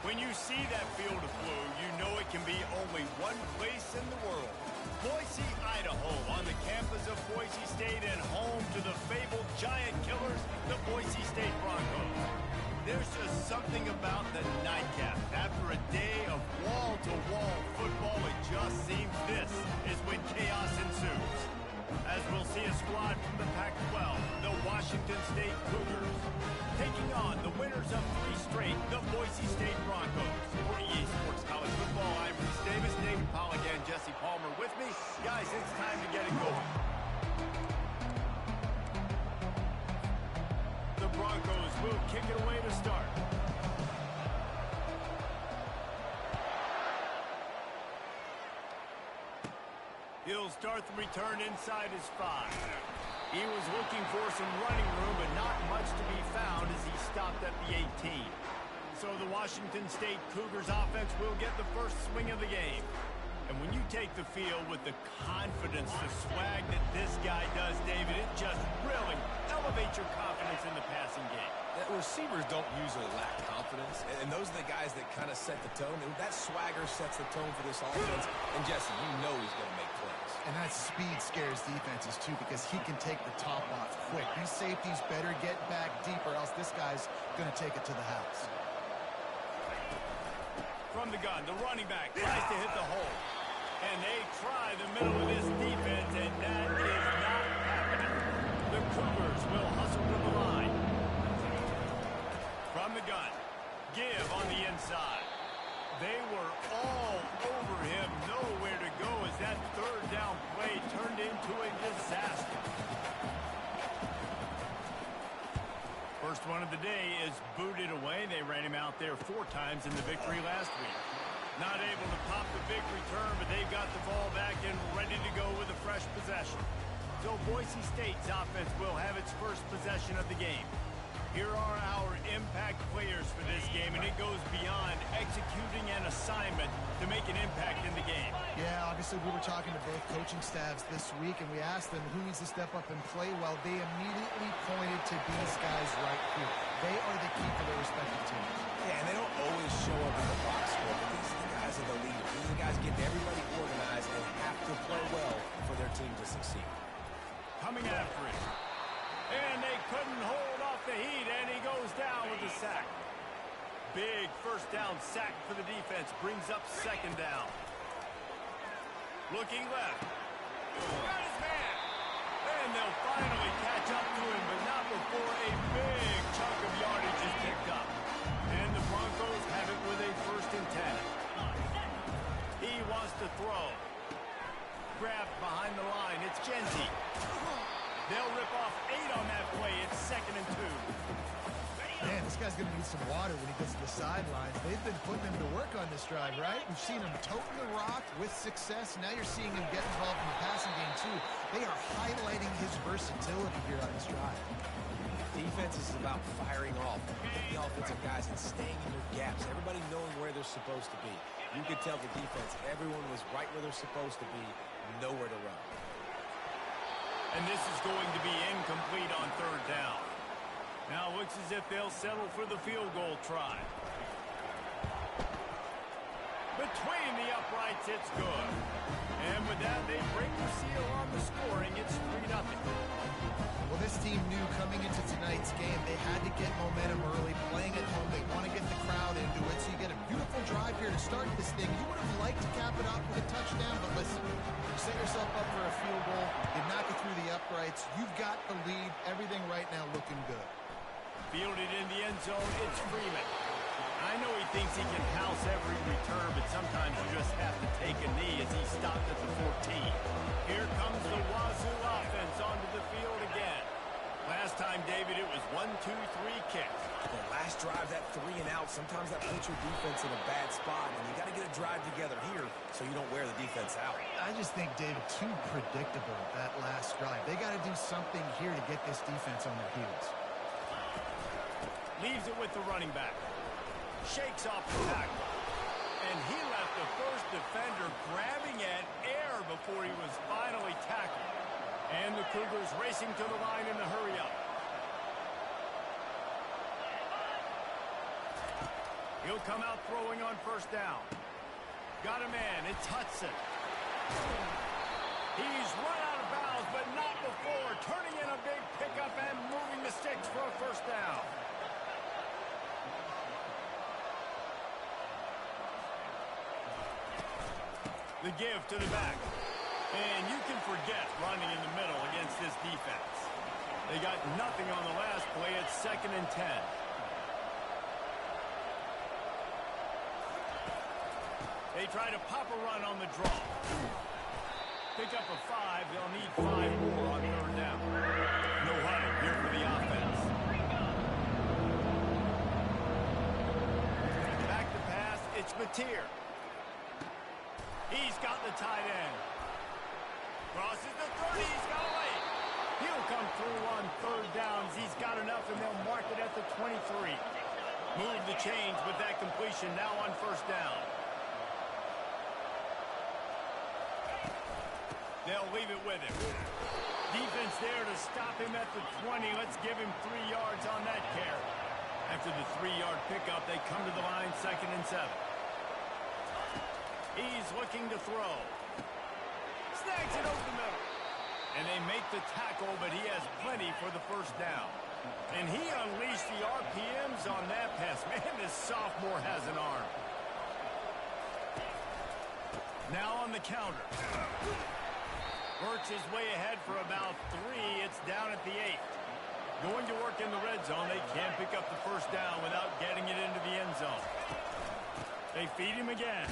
When you see that field of blue, you know it can be only one place in the world. Boise, Idaho, on the campus of Boise State and home to the fabled giant killers, the Boise State Broncos. There's just something about the nightcap. After a day of wall-to-wall football, it just seems this is when chaos ensues. As we'll see a squad from the Pac-12, the Washington State Cougars, taking on the winners of 3 straight, the Boise State Broncos. For EA Sports College Football, I'm Reese Davis, David Pollack, and Jesse Palmer with me. Guys, it's time to get it going. The Broncos will kick it away to start. He'll start the return inside his 5. He was looking for some running room, but not much to be found as he stopped at the 18. So the Washington State Cougars offense will get the first swing of the game. And when you take the field with the confidence, the swag that this guy does, David, it just really elevates your confidence in the passing game. Receivers don't usually lack confidence, and those are the guys that kind of set the tone. And that swagger sets the tone for this offense. And Jesse, you know he's going to make plays. And that speed scares defenses, too, because he can take the top off quick. These safeties better get back deep, or else this guy's going to take it to the house. From the gun, the running back tries to hit the hole. And they try the middle of this defense, and that is not happening. The Cougars will hustle to the line. From the gun, give on the inside. They were all over him, nowhere to go as that third down play turned into a disaster. First one of the day is booted away. They ran him out there 4 times in the victory last week. Not able to pop the big return, but they've got the ball back and ready to go with a fresh possession. So Boise State's offense will have its first possession of the game. Here are our impact players for this game, and it goes beyond executing an assignment to make an impact in the game. Yeah, obviously we were talking to both coaching staffs this week, and we asked them who needs to step up and play well. They immediately pointed to these guys right here. They are the key for their respective teams. Yeah, and they don't always show up in the box score, but these are the guys that are the leaders. These are the guys getting everybody organized and have to play well for their team to succeed. Coming after it. And they couldn't hold off the heat, and he goes down with a sack. Big first down sack for the defense, brings up second down. Looking left. Got his man. And they'll finally catch up to him, but not before a big chunk of yardage is picked up. And the Broncos have it with a 1st and 10. He wants to throw. Grabbed behind the line. It's Genzi. They'll rip off 8 on that play. It's 2nd and 2. Man, this guy's going to need some water when he gets to the sidelines. They've been putting him to work on this drive, right? We've seen him toting the rock with success. Now you're seeing him get involved in the passing game, too. They are highlighting his versatility here on this drive. Defense is about firing off the offensive guys and staying in their gaps. Everybody knowing where they're supposed to be. You could tell the defense, everyone was right where they're supposed to be, nowhere to run. And this is going to be incomplete on 3rd down. Now it looks as if they'll settle for the field goal try. Between the uprights, it's good. And with that, they break the seal on the scoring. It's 3-0. Well, this team knew coming into tonight's game they had to get momentum early, playing at home. They want to get the crowd into it, so you get a beautiful drive here to start this thing. You would have liked to cap it off with a touchdown, but listen, you set yourself up for a field goal, you knock it through the uprights, you've got the lead, everything right now looking good. Fielded in the end zone, it's Freeman. I know he thinks he can house every return, but sometimes you just have to take a knee as he stopped at the 14. Here comes the Wazoo offense onto the field again. Last time, David, it was 1, 2, 3 kicks. The last drive, that 3 and out, sometimes that puts your defense in a bad spot, and you got to get a drive together here so you don't wear the defense out. I just think, David, too predictable, that last drive. They got to do something here to get this defense on their heels. Leaves it with the running back. Shakes off the tackle. And he left the first defender grabbing at air before he was finally tackled. And the Cougars racing to the line in the hurry-up. He'll come out throwing on first down. Got a man. It's Hudson. He's run out of bounds, but not before. Turning in a big pickup and moving the sticks for a first down. The give to the back. And you can forget running in the middle against this defense. They got nothing on the last play. It's 2nd and 10. They try to pop a run on the draw. Pick up a 5. They'll need 5 more on 3rd down. No huddle here for the offense. Back to pass. It's Mateer. He's got the tight end. Crosses the 30. He's got a lane. He'll come through on 3rd downs. He's got enough, and they'll mark it at the 23. Move the chains with that completion now on 1st down. They'll leave it with him. Defense there to stop him at the 20. Let's give him 3 yards on that carry. After the 3-yard pickup, they come to the line 2nd and 7. He's looking to throw. Snags it over the middle. And they make the tackle, but he has plenty for the first down. And he unleashed the RPMs on that pass. Man, this sophomore has an arm. Now on the counter. Works his way ahead for about 3. It's down at the 8. Going to work in the red zone. They can't pick up the first down without getting it into the end zone. They feed him again.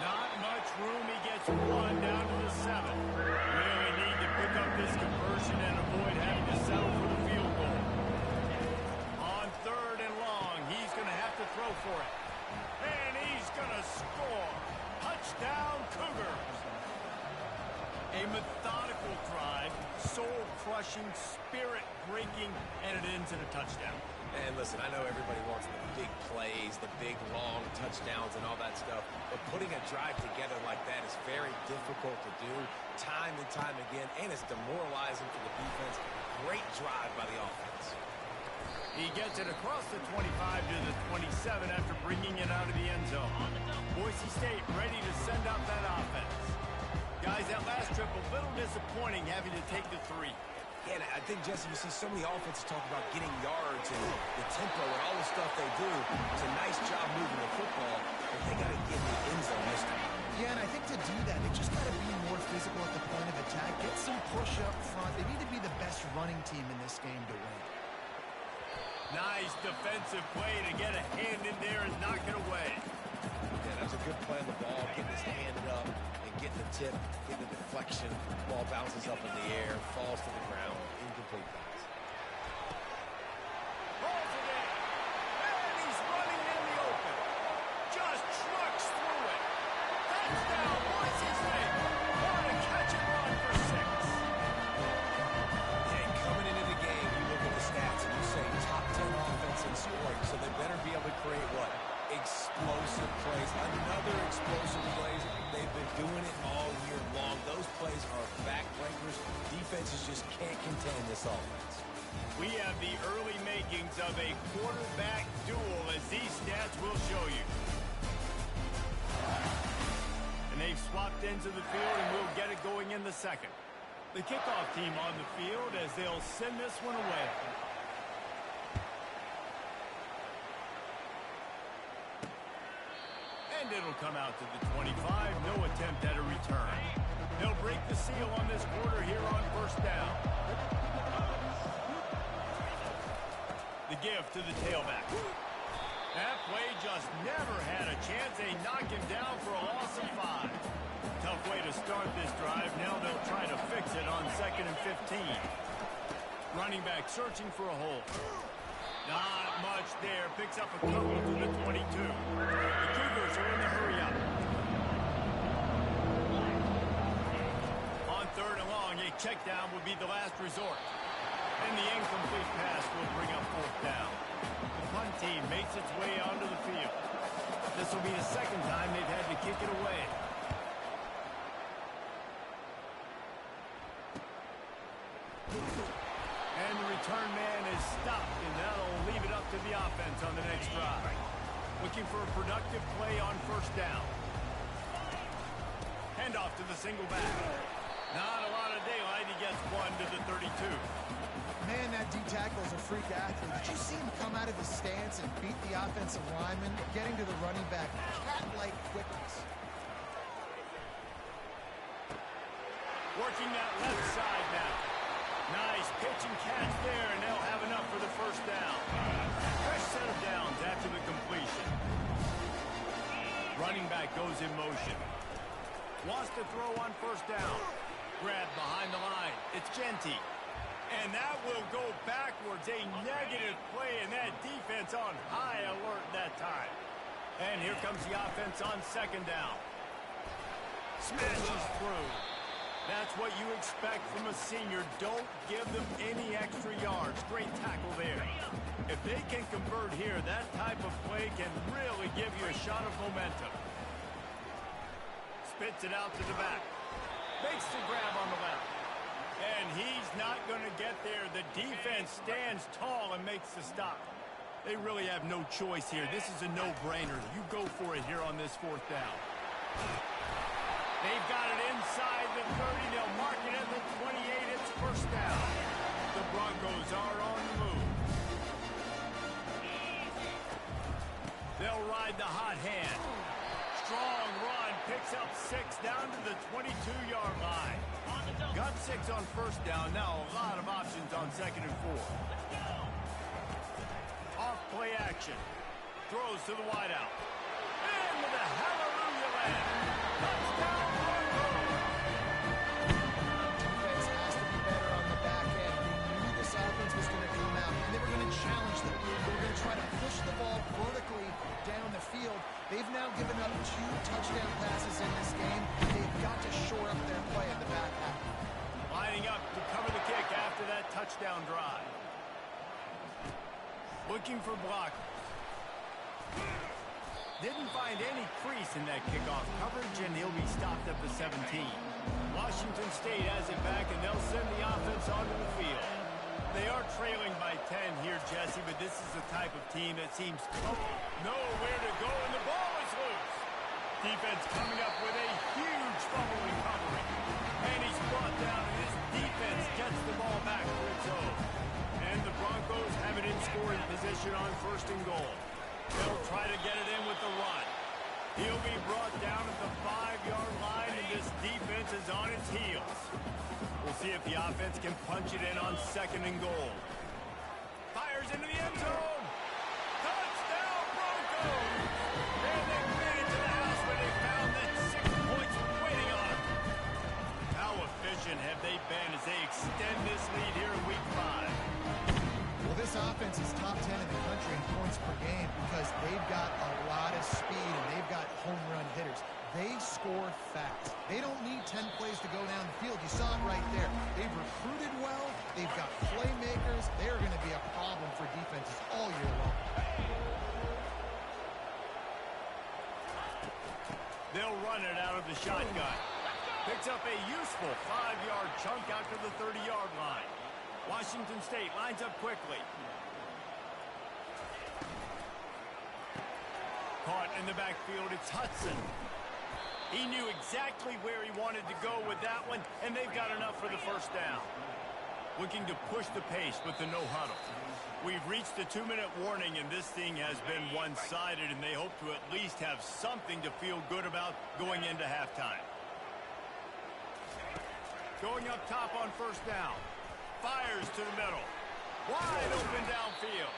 Not much room. He gets 1 down to the 7. Really need to pick up this conversion and avoid having to settle for the field goal. On 3rd and long, he's going to have to throw for it. And he's going to score. Touchdown, Cougars. A methodical drive, soul-crushing, spirit-breaking, and it ends in a touchdown. And listen, I know everybody wants the big plays, the big, long touchdowns and all that stuff, but putting a drive together like that is very difficult to do time and time again, and it's demoralizing for the defense. Great drive by the offense. He gets it across the 25 to the 27 after bringing it out of the end zone. Boise State ready to send out that offense. Guys, that last trip a little disappointing having to take the 3. Yeah, and I think, Jesse, you see so many offenses talk about getting yards and the tempo and all the stuff they do. It's a nice job moving the football, but they got to get in the end zone this time. Yeah, and I think to do that, they just got to be more physical at the point of attack. Get some push up front. They need to be the best running team in this game to win. Nice defensive play to get a hand in there and knock it away. Yeah, that's a good play on the ball, getting his hand up and getting the tip, getting the deflection. Ball bounces up in the air, falls to the ground, incomplete pass. Rolls it in. And he's running in the open. Just trucks through it. Touchdown, Boise State. What a catch and run for 6. And coming into the game, you look at the stats and you say top 10 offense in scoring, so they better be able to create what? Explosive plays. Another explosive plays. They've been doing it all year long. Those plays are backbreakers. Defenses just can't contain this offense. We have the early makings of a quarterback duel, as these stats will show you. And they've swapped into the field, and we'll get it going in the 2nd. The kickoff team on the field as they'll send this one away. And it'll come out to the 25. No attempt at a return. They'll break the seal on this quarter here on first down. The give to the tailback. That play just never had a chance. They knock him down for a loss of 5. Tough way to start this drive. Now they'll try to fix it on 2nd and 15. Running back searching for a hole. Not much there. Picks up a couple to the 22. The Cougars are in the hurry-up. On 3rd and long, a check down would be the last resort. And the incomplete pass will bring up 4th down. The punt team makes its way onto the field. This will be the 2nd time they've had to kick it away. And the return man is stopped, and that'll leave it up to the offense on the next drive. Looking for a productive play on first down. Handoff to the single back. Not a lot of daylight. He gets one to the 32. Man, that D-tackle is a freak athlete. Did you see him come out of his stance and beat the offensive lineman, getting to the running back? Cat-like quickness. Working that left side now. Nice pitch and catch there, and they'll have enough for the first down. Fresh set of downs after the completion. Running back goes in motion. Wants to throw on first down. Grab behind the line. It's Genty. And that will go backwards. A negative play, and that defense on high alert that time. And here comes the offense on second down. Smashes through. That's what you expect from a senior. Don't give them any extra yards. Great tackle there. If they can convert here, that type of play can really give you a shot of momentum. Spits it out to the back. Makes the grab on the left. And he's not going to get there. The defense stands tall and makes the stop. They really have no choice here. This is a no-brainer. You go for it here on this fourth down. They've got it inside the 30. They'll mark it at the 28. It's first down. The Broncos are on the move. They'll ride the hot hand. Strong run. Picks up 6 down to the 22-yard line. Got 6 on first down. Now a lot of options on second and 4. Off play action. Throws to the wideout. And with a hallelujah land. Touchdown Broncos! Defense has to be better on the back end. They knew this offense was going to come out, and they were going to challenge them. They were going to try to push the ball vertically down the field. They've now given up 2 touchdown passes in this game. They've got to shore up their play in the back half. Lining up to cover the kick after that touchdown drive. Looking for blockers. Didn't find any crease in that kickoff coverage, and he'll be stopped at the 17. Washington State has it back, and they'll send the offense onto the field. They are trailing by 10 here, Jesse, but this is the type of team that seems nowhere to go, and the ball is loose. Defense coming up with a huge fumble recovery. And he's brought down, and his defense gets the ball back for its own. And the Broncos have it in scoring position on first and goal. They'll try to get it in with the run. He'll be brought down at the 5-yard line, and this defense is on its heels. We'll see if the offense can punch it in on second and goal. Fires into the end zone. Touchdown, Broncos! And they made it to the house when they found that 6 points waiting on them. How efficient have they been as they extend this lead here in Week 5? Well, this offense is top 10 in the country in points per game because they've got a lot of speed and they've got home run hitters. They score fast. They don't need 10 plays to go down the field. You saw it right there. They've recruited well. They've got playmakers. They're going to be a problem for defenses all year long. They'll run it out of the shotgun. Picks up a useful 5-yard chunk out to the 30-yard line. Washington State lines up quickly. Caught in the backfield, it's Hudson. He knew exactly where he wanted to go with that one, and they've got enough for the first down. Looking to push the pace with the no huddle. We've reached the 2-minute warning, and this thing has been one-sided, and they hope to at least have something to feel good about going into halftime. Going up top on first down. Fires to the middle. Wide open downfield.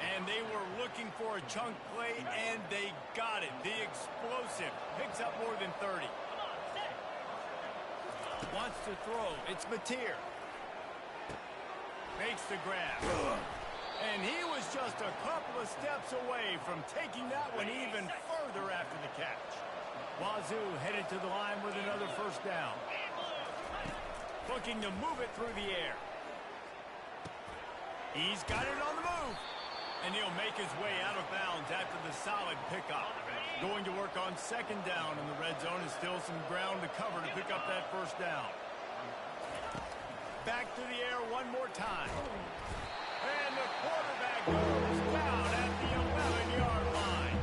And they were looking for a chunk play, and they got it. The explosive picks up more than 30. Wants to throw. It's Mateer. Makes the grab. And he was just a couple of steps away from taking that one even further after the catch. Wazoo headed to the line with another first down. Looking to move it through the air. He's got it on the move. And he'll make his way out of bounds after the solid pickup. Going to work on second down in the red zone. Is still some ground to cover to pick up that first down. Back to the air one more time. And the quarterback goes down at the 11-yard line.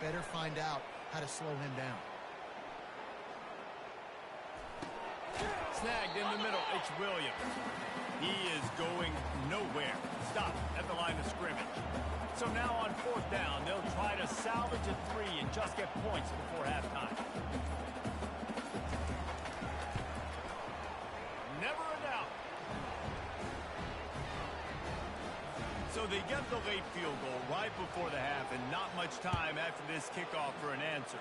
better find out how to slow him down. Snagged in the middle. It's Williams. He is going nowhere. Stop at the line of scrimmage. So now on 4th down, they'll try to salvage a 3 and just get points before halftime. Never a doubt. So they get the late field goal right before the half and not much time after this kickoff for an answer.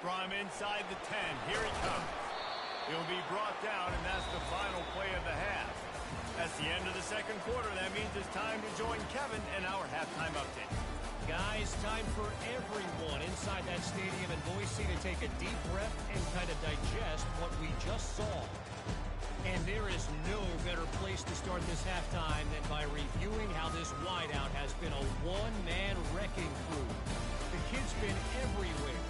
From inside the 10, here he comes. He'll be brought down, and that's the final play of the half. That's the end of the second quarter. That means it's time to join Kevin in our halftime update. Guys, time for everyone inside that stadium in Boise to take a deep breath and kind of digest what we just saw. And there is no better place to start this halftime than by reviewing how this wideout has been a one-man wrecking crew. The kid's been everywhere.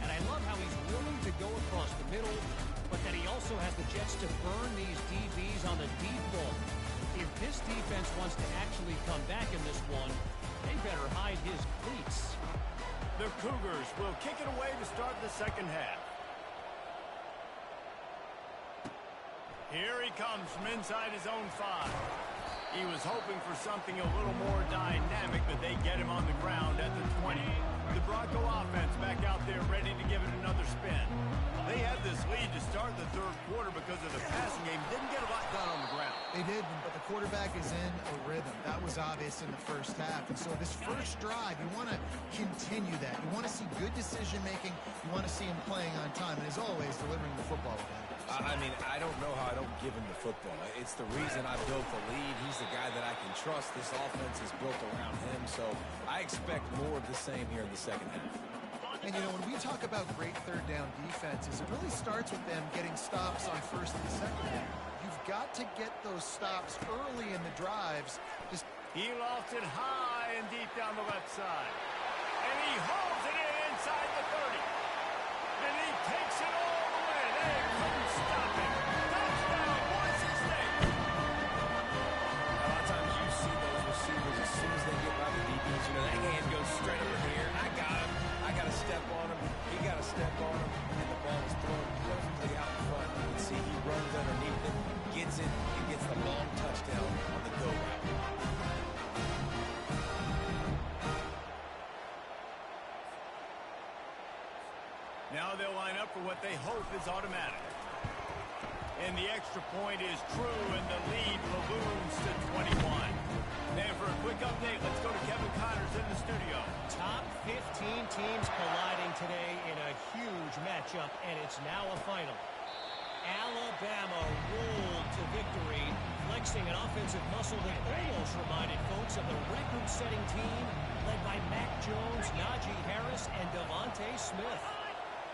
And I love how he's willing to go across the middle, but that he also has the jets to burn these DBs on the deep ball. If this defense wants to actually come back in this one, they better hide his cleats. The Cougars will kick it away to start the second half. Here he comes from inside his own 5. He was hoping for something a little more dynamic, but they get him on the ground at the 20. The Bronco offense back out there ready to give it another spin. They had this lead to start the third quarter because of the passing game. Didn't get a lot done on the ground. They did, but the quarterback is in a rhythm. That was obvious in the first half. And so this first drive, you want to continue that. You want to see good decision-making. You want to see him playing on time. And as always, delivering the football with him. I mean, I don't know how I don't give him the football. It's the reason I built the lead. He's the guy that I can trust. This offense is built around him, so I expect more of the same here in the second half. And, you know, when we talk about great third down defenses, it really starts with them getting stops on first and second down. You've got to get those stops early in the drives. He lofts it high and deep down the left side. And he holds it in inside the 30. And he takes it all the way. They couldn't stop him. Touchdown, Boise State. A lot of times you see those receivers as soon as they get by the DBs, you know, that hand goes straight over here. I got him. I got to step on him. He got to step on him. And the ball is thrown perfectly out in front. You can see he runs underneath it, gets it, and gets the long touchdown on the go route. Now they'll line up for what they hope is automatic. And the extra point is true, and the lead balloons to 21. And for a quick update, let's go to Kevin Connors in the studio. Top 15 teams colliding today in a huge matchup, and it's now a final. Alabama rolled to victory, flexing an offensive muscle that almost reminded folks of the record-setting team led by Mac Jones, Najee Harris, and Devontae Smith.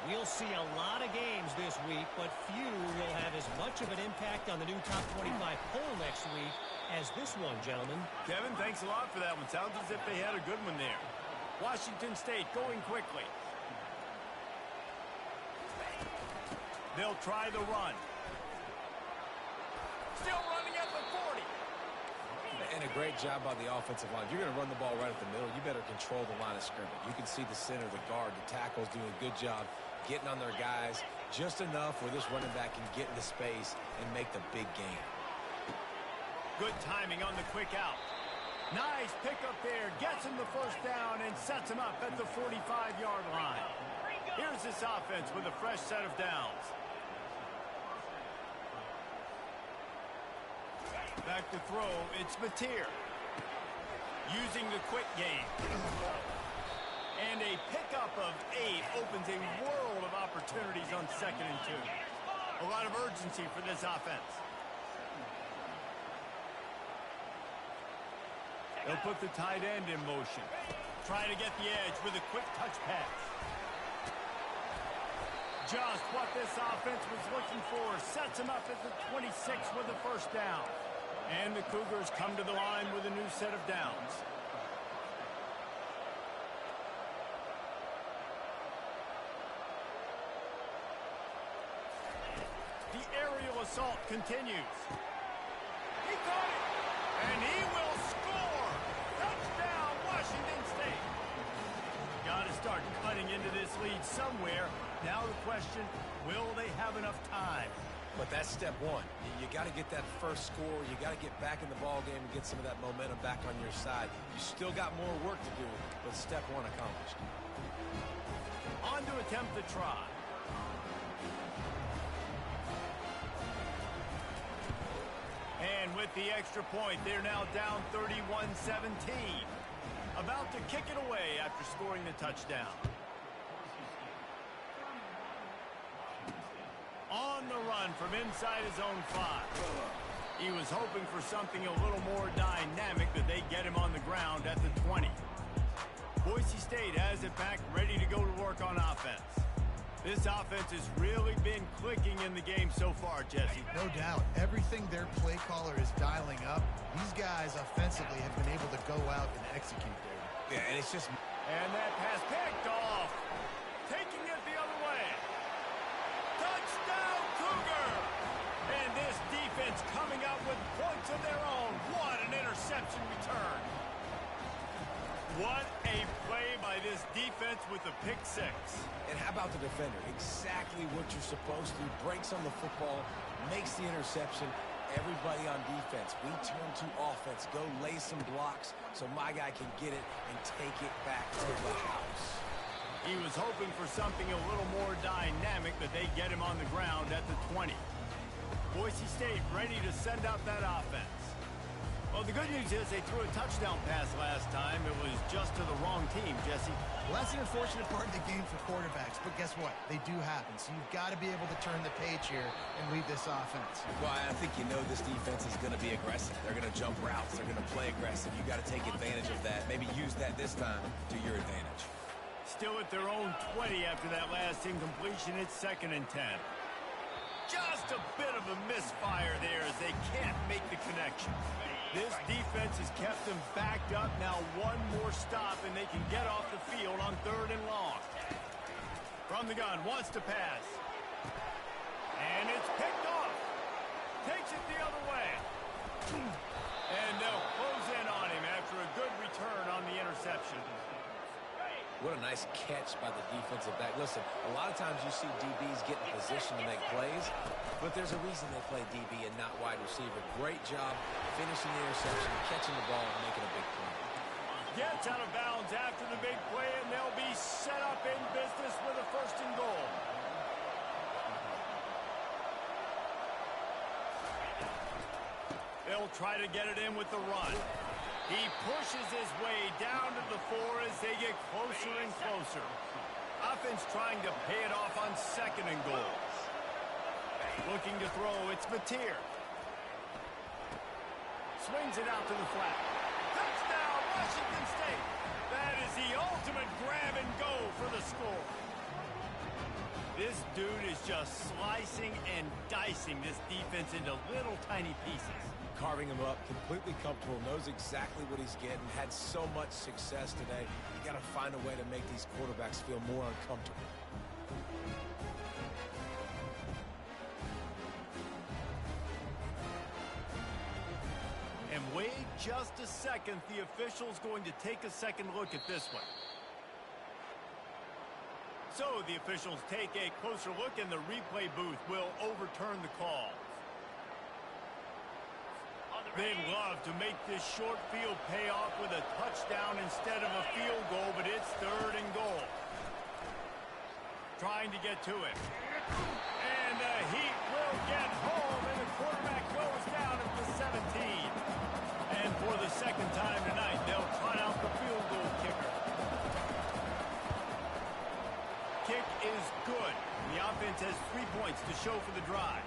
We'll see a lot of games this week, but few will have as much of an impact on the new Top 25 poll next week as this one, gentlemen. Kevin, thanks a lot for that one. Sounds as if they had a good one there. Washington State going quickly. They'll try the run. Still running at the 40. And a great job by the offensive line. If you're going to run the ball right at the middle, you better control the line of scrimmage. You can see the center, the guard, the tackles doing a good job getting on their guys just enough where this running back can get into space and make the big game. Good timing on the quick out. Nice pickup there. Gets him the first down and sets him up at the 45-yard line. Here's this offense with a fresh set of downs. Back to throw, it's Mateer. Using the quick game. And a pickup of 8 opens a world of opportunities on 2nd and 2. A lot of urgency for this offense. They'll put the tight end in motion. Try to get the edge with a quick touch pass. Just what this offense was looking for. Sets him up at the 26 with the first down. And the Cougars come to the line with a new set of downs. The aerial assault continues. He caught it, and he will score. Touchdown, Washington State. Got to start cutting into this lead somewhere. Now the question, will they have enough time? But that's step one. You got to get that first score. You got to get back in the ball game and get some of that momentum back on your side. You still got more work to do, but step one accomplished. On to attempt the try. And with the extra point, they're now down 31-17. About to kick it away after scoring the touchdown. On the run from inside his own 5. He was hoping for something a little more dynamic, but they get him on the ground at the 20. Boise State has it back, ready to go to work on offense. This offense has really been clicking in the game so far, Jesse. No doubt. Everything their play caller is dialing up, these guys offensively have been able to go out and execute there. Yeah, and it's just... And that pass picked off. Taking it the other way. Touchdown, Cougar! And this defense coming out with points of their own. What an interception return. What a play by this defense with the pick 6. And how about the defender? Exactly what you're supposed to do. Breaks on the football, makes the interception. Everybody on defense, we turn to offense. Go lay some blocks so my guy can get it and take it back to the house. He was hoping for something a little more dynamic, but they get him on the ground at the 20. Boise State ready to send out that offense. Well, the good news is they threw a touchdown pass last time. It was just to the wrong team, Jesse. Well, that's an unfortunate part of the game for quarterbacks, but guess what? They do happen, so you've got to be able to turn the page here and lead this offense. Well, I think you know this defense is going to be aggressive. They're going to jump routes. They're going to play aggressive. You got to take advantage of that. Maybe use that this time to your advantage. Still at their own 20 after that last incompletion. It's 2nd and 10. Just a bit of a misfire there as they can't make the connection. This defense has kept them backed up. Now one more stop and they can get off the field on 3rd and long. From the gun, wants to pass. And it's picked off. Takes it the other way. And they'll close in on him after a good return on the interception. What a nice catch by the defensive back. Listen, a lot of times you see DBs get in position to make plays, but there's a reason they play DB and not wide receiver. Great job finishing the interception, catching the ball, and making a big play. Gets out of bounds after the big play, and they'll be set up in business with a 1st and goal. They'll try to get it in with the run. He pushes his way down to the 4 as they get closer and closer. Offense trying to pay it off on 2nd and goal. Looking to throw, it's Mateer. Swings it out to the flat. Touchdown, Washington State. That is the ultimate grab and go for the score. This dude is just slicing and dicing this defense into little tiny pieces. Carving him up, completely comfortable, knows exactly what he's getting, had so much success today. You got to find a way to make these quarterbacks feel more uncomfortable. And wait just a second, the official's going to take a second look at this one. So the officials take a closer look and the replay booth will overturn the call. They'd love to make this short field pay off with a touchdown instead of a field goal, but it's 3rd and goal. Trying to get to it. And the Heat will get home, and the quarterback goes down at the 17. And for the 2nd time tonight, they'll try out the field goal kicker. Kick is good. The offense has 3 points to show for the drive.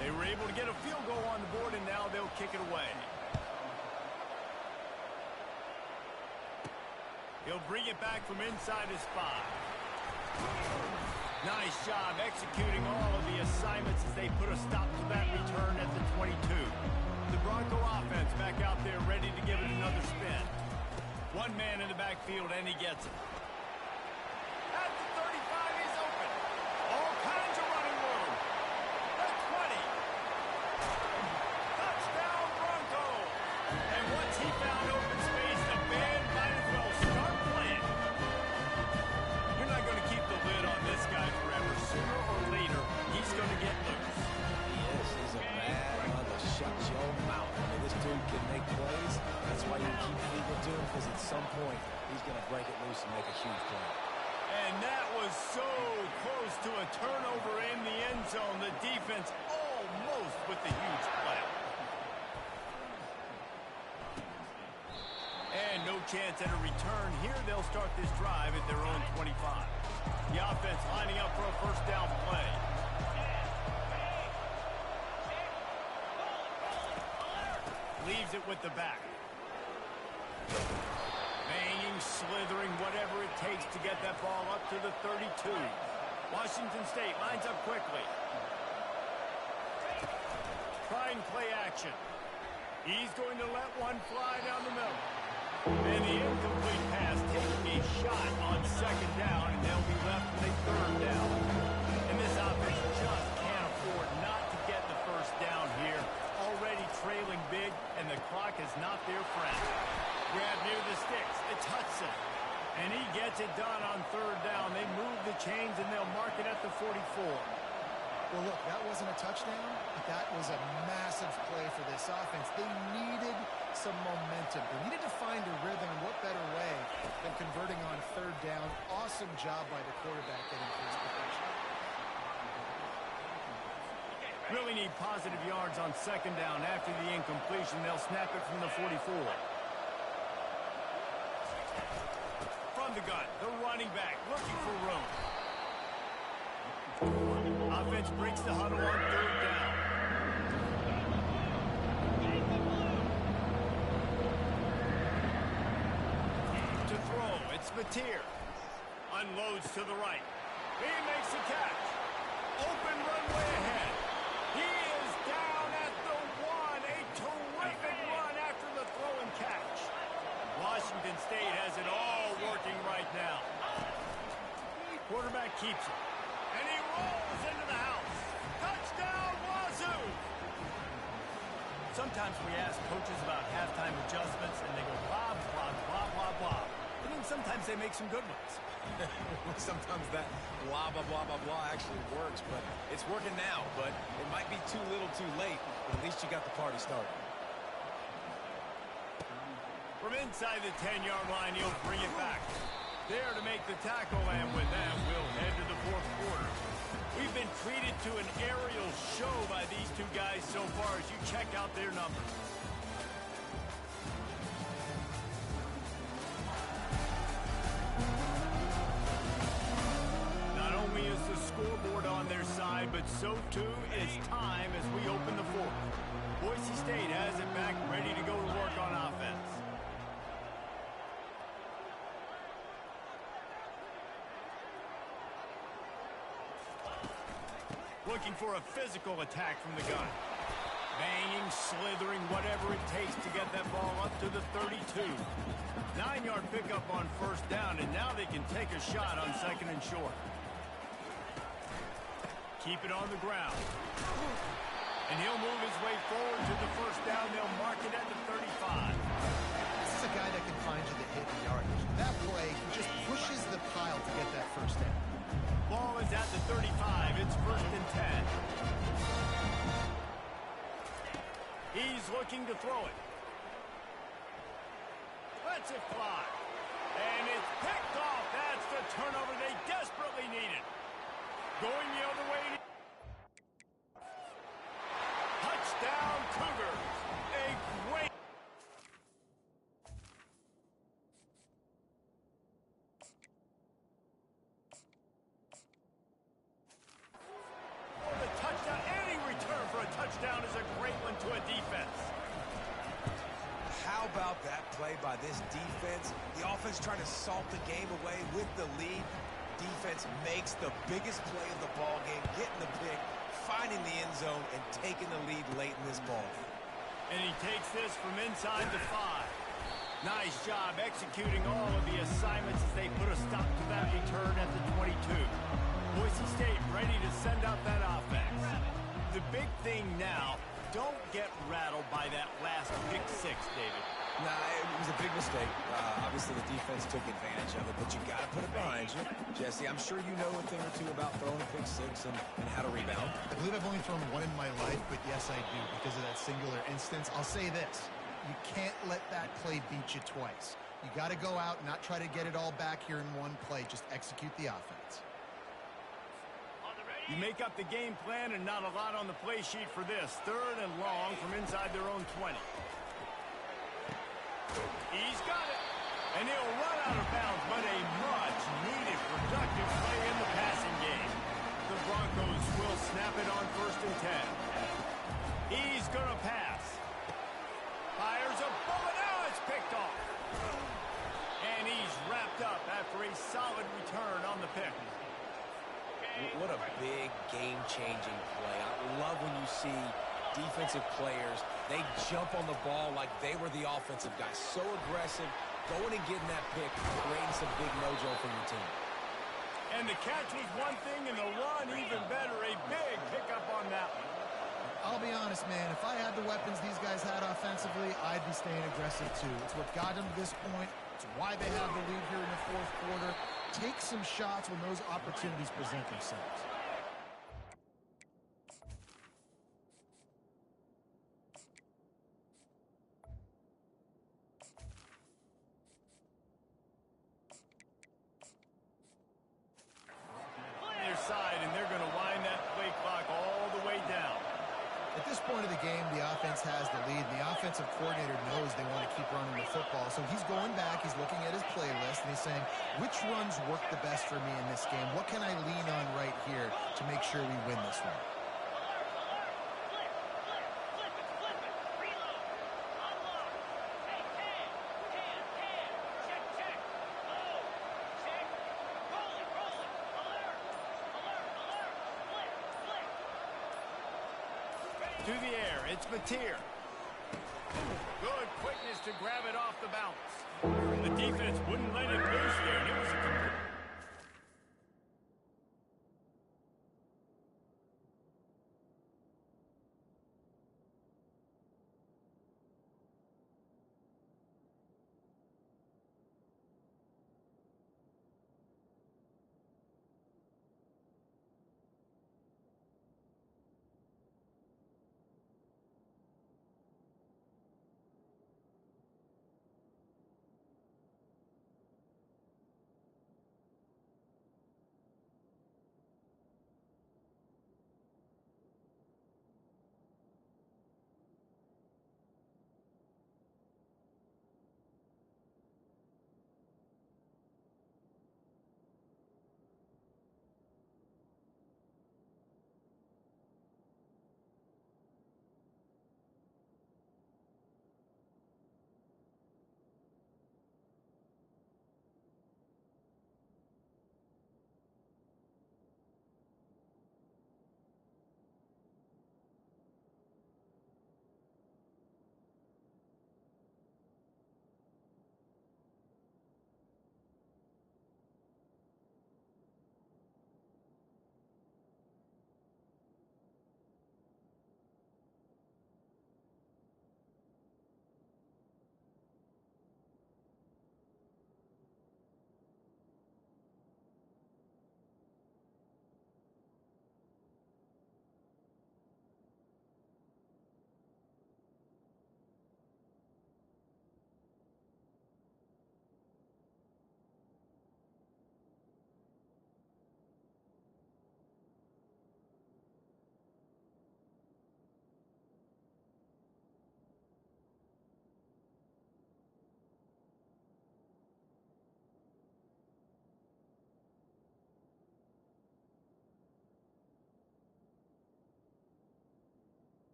They were able to get a field goal on the board, and now they'll kick it away. He'll bring it back from inside his 5. Nice job executing all of the assignments as they put a stop to that return at the 22. The Bronco offense back out there ready to give it another spin. One man in the backfield, and he gets it. At the 35, break it loose and make a huge play. And that was so close to a turnover in the end zone. The defense almost with the huge play. And no chance at a return here. They'll start this drive at their own 25. The offense lining up for a first down play. Leaves it with the back. Banging, slithering, whatever it takes to get that ball up to the 32. Washington State lines up quickly. Trying play action. He's going to let one fly down the middle. And the incomplete pass taking a shot on second down, and they'll be left with a third down. And this offense just can't afford not to get the first down here. Already trailing big, and the clock is not their friend. Grab near the sticks. It's Hudson. And he gets it done on third down. They move the chains, and they'll mark it at the 44. Well, look, that wasn't a touchdown, but that was a massive play for this offense. They needed some momentum. They needed to find a rhythm, and what better way than converting on third down. Awesome job by the quarterback getting first possession. Really need positive yards on second down. After the incompletion, they'll snap it from the 44. From the gun, the running back looking for room. Offense breaks the huddle on third down. To throw, it's Mateer. Unloads to the right. He makes a catch. Open runway ahead. He is down at the 1. A terrific run after the throw and catch. Washington State has it all working right now. Quarterback keeps it. And he rolls into the house. Touchdown, Wazoo! Sometimes we ask coaches about halftime adjustments, and they go blah, blah, blah, blah, blah. And then sometimes they make some good ones. Sometimes that blah, blah, blah, blah, blah actually works, but it's working now. But it might be too little too late, but at least you got the party started. From inside the 10-yard line, he'll bring it back. There to make the tackle, and with that, we'll head to the fourth quarter. We've been treated to an aerial show by these two guys so far as you check out their numbers. Not only is the scoreboard on their side, but so too is time as we open the fourth. Boise State has it back, ready to go to work on offense. Looking for a physical attack from the gun. Banging, slithering, whatever it takes to get that ball up to the 32. 9-yard pickup on first down, and now they can take a shot on second and short. Keep it on the ground. And he'll move his way forward to the first down. They'll mark it at the 35. This is a guy that can find you the hidden yardage. That play, he just pushes the pile to get that first down. Ball is at the 35. It's first and 10. He's looking to throw it. Lets it fly. And it's picked off. That's the turnover they desperately needed. Going the other way. Touchdown, Cougars. A great... touchdown is a great one to a defense. How about that play by this defense? The offense trying to salt the game away with the lead. Defense makes the biggest play of the ball game, getting the pick, finding the end zone, and taking the lead late in this ball. And he takes this from inside the 5. Nice job executing all of the assignments as they put a stop to that return at the 22. Boise State ready to send out that offense. The big thing now, don't get rattled by that last pick 6, David. Nah, it was a big mistake. Obviously, the defense took advantage of it, but you got to put it behind you. Jesse, I'm sure you know a thing or two about throwing a pick 6 and how to rebound. I believe I've only thrown one in my life, but yes, I do because of that singular instance. I'll say this. You can't let that play beat you twice. You got to go out and not try to get it all back here in one play. Just execute the offense. You make up the game plan and not a lot on the play sheet for this. 3rd and long from inside their own 20. He's got it. And he'll run out of bounds, but a much-needed productive play in the passing game. The Broncos will snap it on 1st and 10. He's going to pass. Fires a bullet. Now it's picked off. And he's wrapped up after a solid return on the pick. What a big game-changing play. I love when you see defensive players, they jump on the ball like they were the offensive guys. So aggressive, going and getting that pick, creating some big mojo for your team. And the catch was one thing, and the run even better. A big pickup on that one. I'll be honest, man. If I had the weapons these guys had offensively, I'd be staying aggressive too. It's what got them to this point. It's why they have the lead here in the 4th quarter. Take some shots when those opportunities present themselves. Their side, and they're going to wind that play clock all the way down. At this point of the game, the offense has the lead. The offensive coordinator knows they want to keep running the football. So he's going back, he's looking at his playlist, and he's saying, which runs work the best for me in this game? What can I lean on right here to make sure we win this one? To the air, it's Mateer. Good quickness to grab it off the bounce. The defense wouldn't let it loose there, and it was a complete...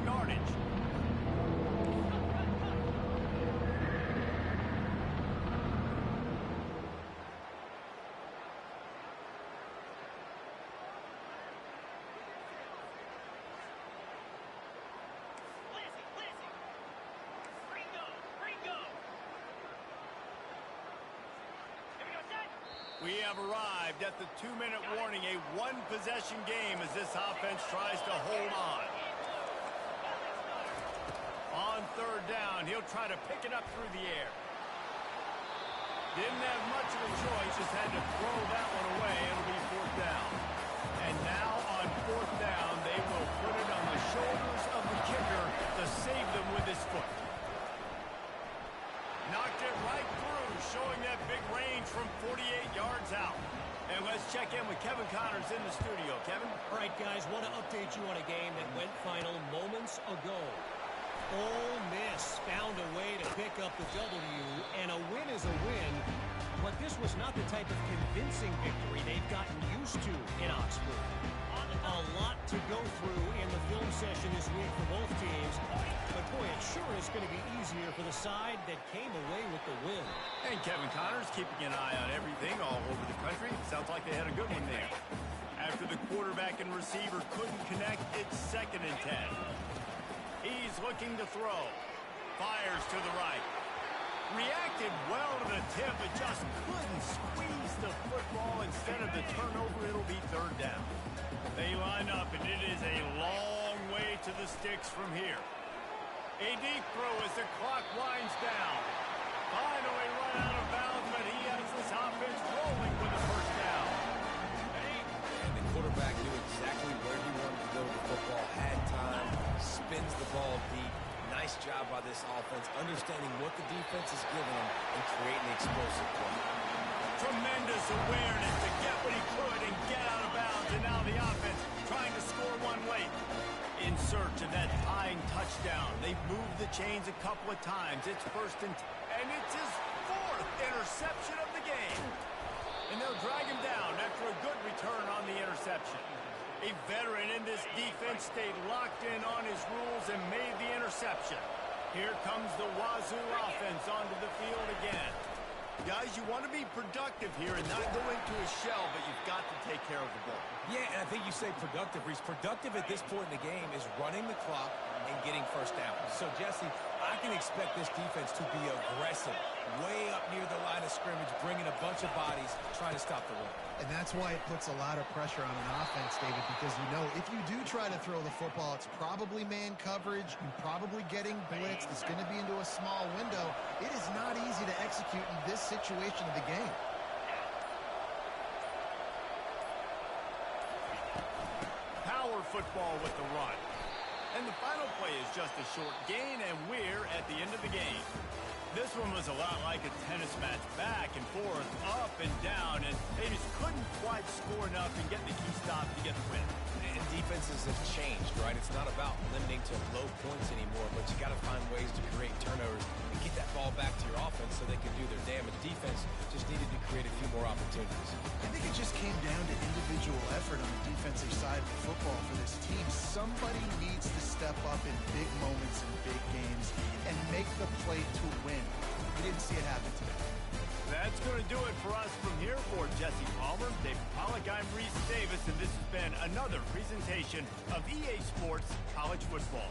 Yardage. We have arrived at the 2-minute warning, a one-possession game as this offense tries to hold on. On 3rd down, he'll try to pick it up through the air. Didn't have much of a choice, just had to throw that one away. It'll be fourth down. And now on fourth down, they will put it on the shoulders of the kicker to save them with his foot. Knocked it right through, showing that big range from 48 yards out. And let's check in with Kevin Connors in the studio. Kevin? All right, guys, want to update you on a game that went final moments ago. Ole Miss found a way to pick up the W, and a win is a win, but this was not the type of convincing victory they've gotten used to in Oxford. A lot to go through in the film session this week for both teams, but boy, it sure is going to be easier for the side that came away with the win. And Kevin Connors keeping an eye on everything all over the country. Sounds like they had a good one there. After the quarterback and receiver couldn't connect, it's 2nd and 10. He's looking to throw. Fires to the right. Reacted well to the tip, but just couldn't squeeze the football. Instead of the turnover, it'll be 3rd down. They line up, and it is a long way to the sticks from here. A deep throw as the clock winds down. Finally run out of bounds, but he has this offense rolling with a 1st down. And the quarterback knew exactly where he wanted to go with the football, had time, spins the ball deep. Nice job by this offense, understanding what the defense is giving them and creating explosive play. Tremendous awareness to get what he could and get out of bounds, and now the offense trying to score one late. In search of that tying touchdown. They've moved the chains a couple of times. It's 1st and it's his 4th interception of the game. And they'll drag him down after a good return on the interception. A veteran in this defense stayed locked in on his rules and made the interception. Here comes the Wazoo offense onto the field again. Guys, you want to be productive here and not go into a shell, but you've got to take care of the ball. Yeah, and I think you say productive, Reese. Productive at this point in the game is running the clock and getting 1st down. So, Jesse, I can expect this defense to be aggressive, way up near the line of scrimmage, bringing a bunch of bodies, trying to stop the run. And that's why it puts a lot of pressure on an offense, David, because you know if you do try to throw the football, it's probably man coverage, you're probably getting blitzed, it's going to be into a small window. It is not easy to execute in this situation of the game. Power football with the run. And the final play is just a short gain, and we're at the end of the game. This one was a lot like a tennis match, back and forth, up and down, and they just couldn't quite score enough and get the key stop to get the win. And defenses have changed, right? It's not about limiting to low points anymore, but you got to find ways to create turnovers and get that ball back to your offense so they can do their damage. Defense just needed to create a few more opportunities. I think it just came down to individual effort on the defensive side of the football for this team. Somebody needs to step up in big moments in big games and make the play to win. We didn't see it happen today. That's going to do it for us from here. For Jesse Palmer, David Pollack, I'm Reese Davis, and this has been another presentation of EA Sports College Football.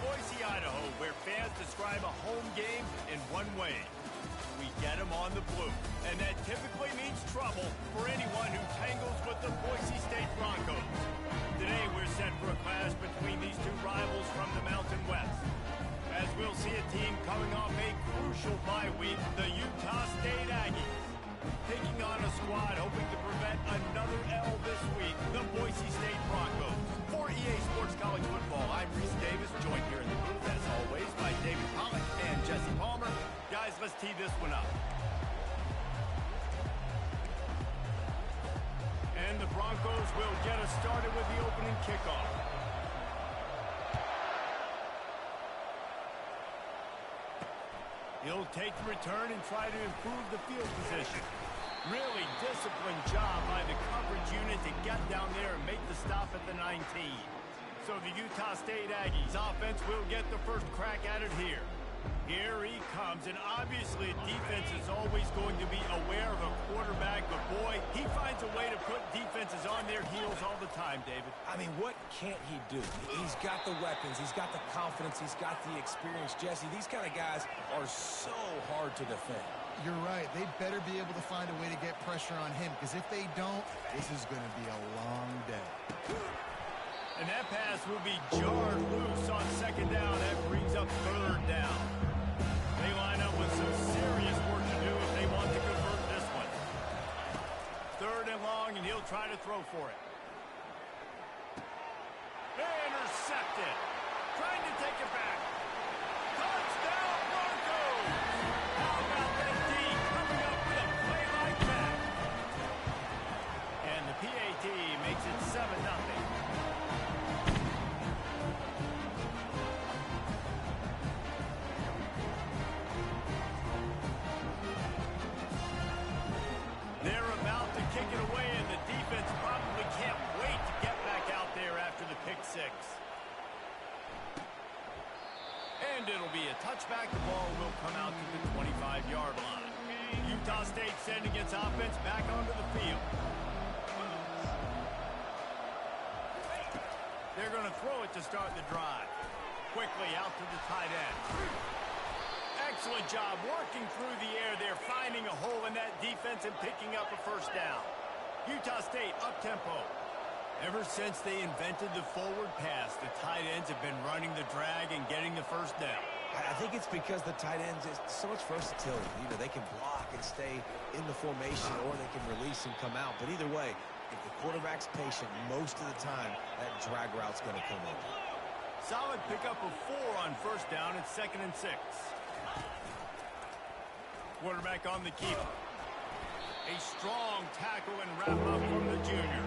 Boise, Idaho, where fans describe a home game in one way. We get them on the blue, and that typically means trouble for anyone who tangles with the Boise State Broncos. Today, we're set for a clash between these two rivals from the Mountain West, as we'll see a team coming off a crucial bye week, the Utah State Aggies, taking on a squad hoping to prevent another L this week, the Boise State Broncos. For EA Sports College Football, I'm Reese Davis, joined here in the booth, as always, by David Pollock and Jesse Palmer. Guys, let's tee this one up. And the Broncos will get us started with the opening kickoff. He'll take the return and try to improve the field position. Really disciplined job by the coverage unit to get down there and make the stop at the 19. So the Utah State Aggies offense will get the first crack at it here. Here he comes, and obviously defense is always going to be aware of a quarterback, but boy, he finds a way to put defenses on their heels all the time, David. I mean, what can't he do? He's got the weapons, he's got the confidence, he's got the experience. Jesse, these kind of guys are so hard to defend. You're right. They better be able to find a way to get pressure on him, because if they don't, this is going to be a long day. And that pass will be jarred loose on second down. That brings up third down. They line up with some serious work to do if they want to convert this one. Third and long, and he'll try to throw for it. Intercepted. Trying to take it back. Touchdown, Broncos! How about that D coming up with a play like that? And the PAT makes it 7-0. They're about to kick it away, and the defense probably can't wait to get back out there after the pick six. And it'll be a touchback. The ball will come out to the 25-yard line. Utah State sending its offense back onto the field. They're going to throw it to start the drive. Quickly out to the tight end. Excellent job working through the air there, finding a hole in that defense and picking up a first down. Utah State up-tempo. Ever since they invented the forward pass, the tight ends have been running the drag and getting the first down. I think it's because the tight ends is so much versatility. You know, they can block and stay in the formation, or they can release and come out. But either way, if the quarterback's patient, most of the time, that drag route's going to come in. Solid pickup of 4 on first down at 2nd and 6. Quarterback on the keeper. A strong tackle and wrap up from the junior.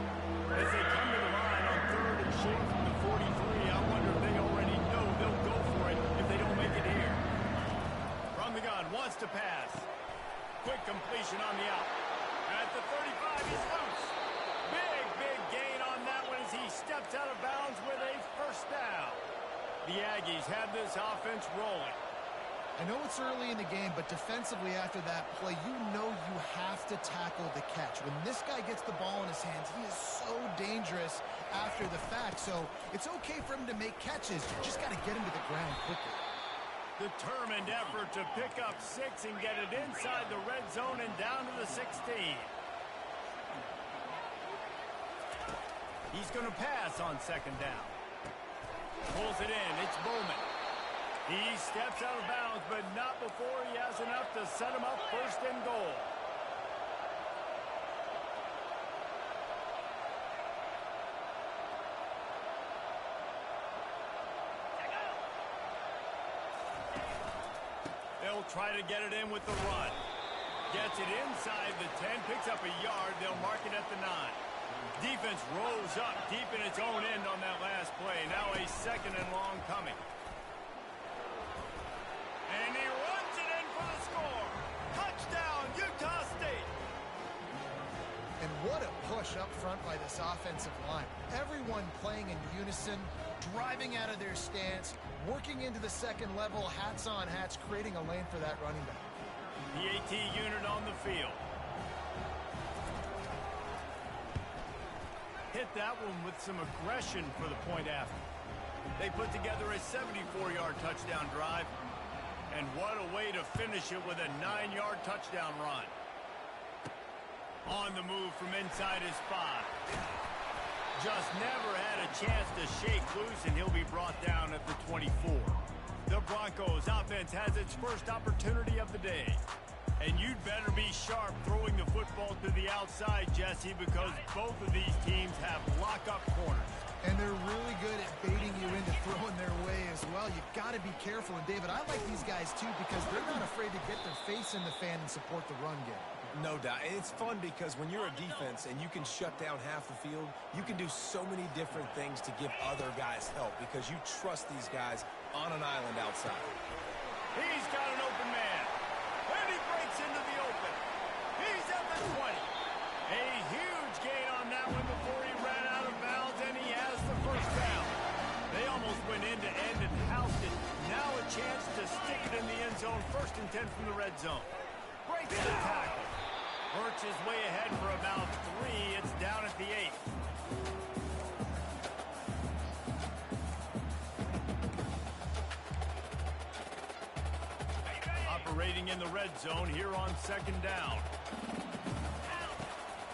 As they come to the line on 3rd and short from the 43, I wonder if they already know they'll go for it if they don't make it here. From the gun, wants to pass. Quick completion on the out. At the 35, he's loose. Big gain on that one as he steps out of bounds with a first down. The Aggies have this offense rolling. I know it's early in the game, but defensively after that play, you know you have to tackle the catch. When this guy gets the ball in his hands, he is so dangerous after the fact. So it's okay for him to make catches. You just got to get him to the ground quickly. Determined effort to pick up 6 and get it inside the red zone and down to the 16. He's going to pass on 2nd down. Pulls it in. It's Bowman. He steps out of bounds, but not before he has enough to set him up 1st and goal. They'll try to get it in with the run. Gets it inside the 10, picks up a yard. They'll mark it at the 9. Defense rose up deep in its own end on that last play. Now a 2nd and long coming. And he runs it in for the score. Touchdown, Utah State. And what a push up front by this offensive line. Everyone playing in unison, driving out of their stance, working into the 2nd level, hats on hats, creating a lane for that running back. The AT unit on the field. Hit that one with some aggression for the point after. They put together a 74-yard touchdown drive. And what a way to finish it with a 9-yard touchdown run. On the move from inside his 5. Just never had a chance to shake loose, and he'll be brought down at the 24. The Broncos offense has its first opportunity of the day. And you'd better be sharp throwing the football to the outside, Jesse, because both of these teams have lock-up corners. And they're really good at baiting you into throwing their way as well. You've got to be careful. And, David, I like these guys, too, because they're not afraid to get their face in the fan and support the run game. No doubt. And it's fun because when you're a defense and you can shut down half the field, you can do so many different things to give other guys help because you trust these guys on an island outside. He's got an open man. And he breaks into the open. He's at the 20. A huge gain on that one before he ran out of bounds, and he has the first down. They almost went end-to-end and housed it. Now a chance to stick it in the end zone. 1st and 10 from the red zone. Breaks the tackle. Birch is way ahead for about 3. It's down at the 8. Operating in the red zone here on 2nd down.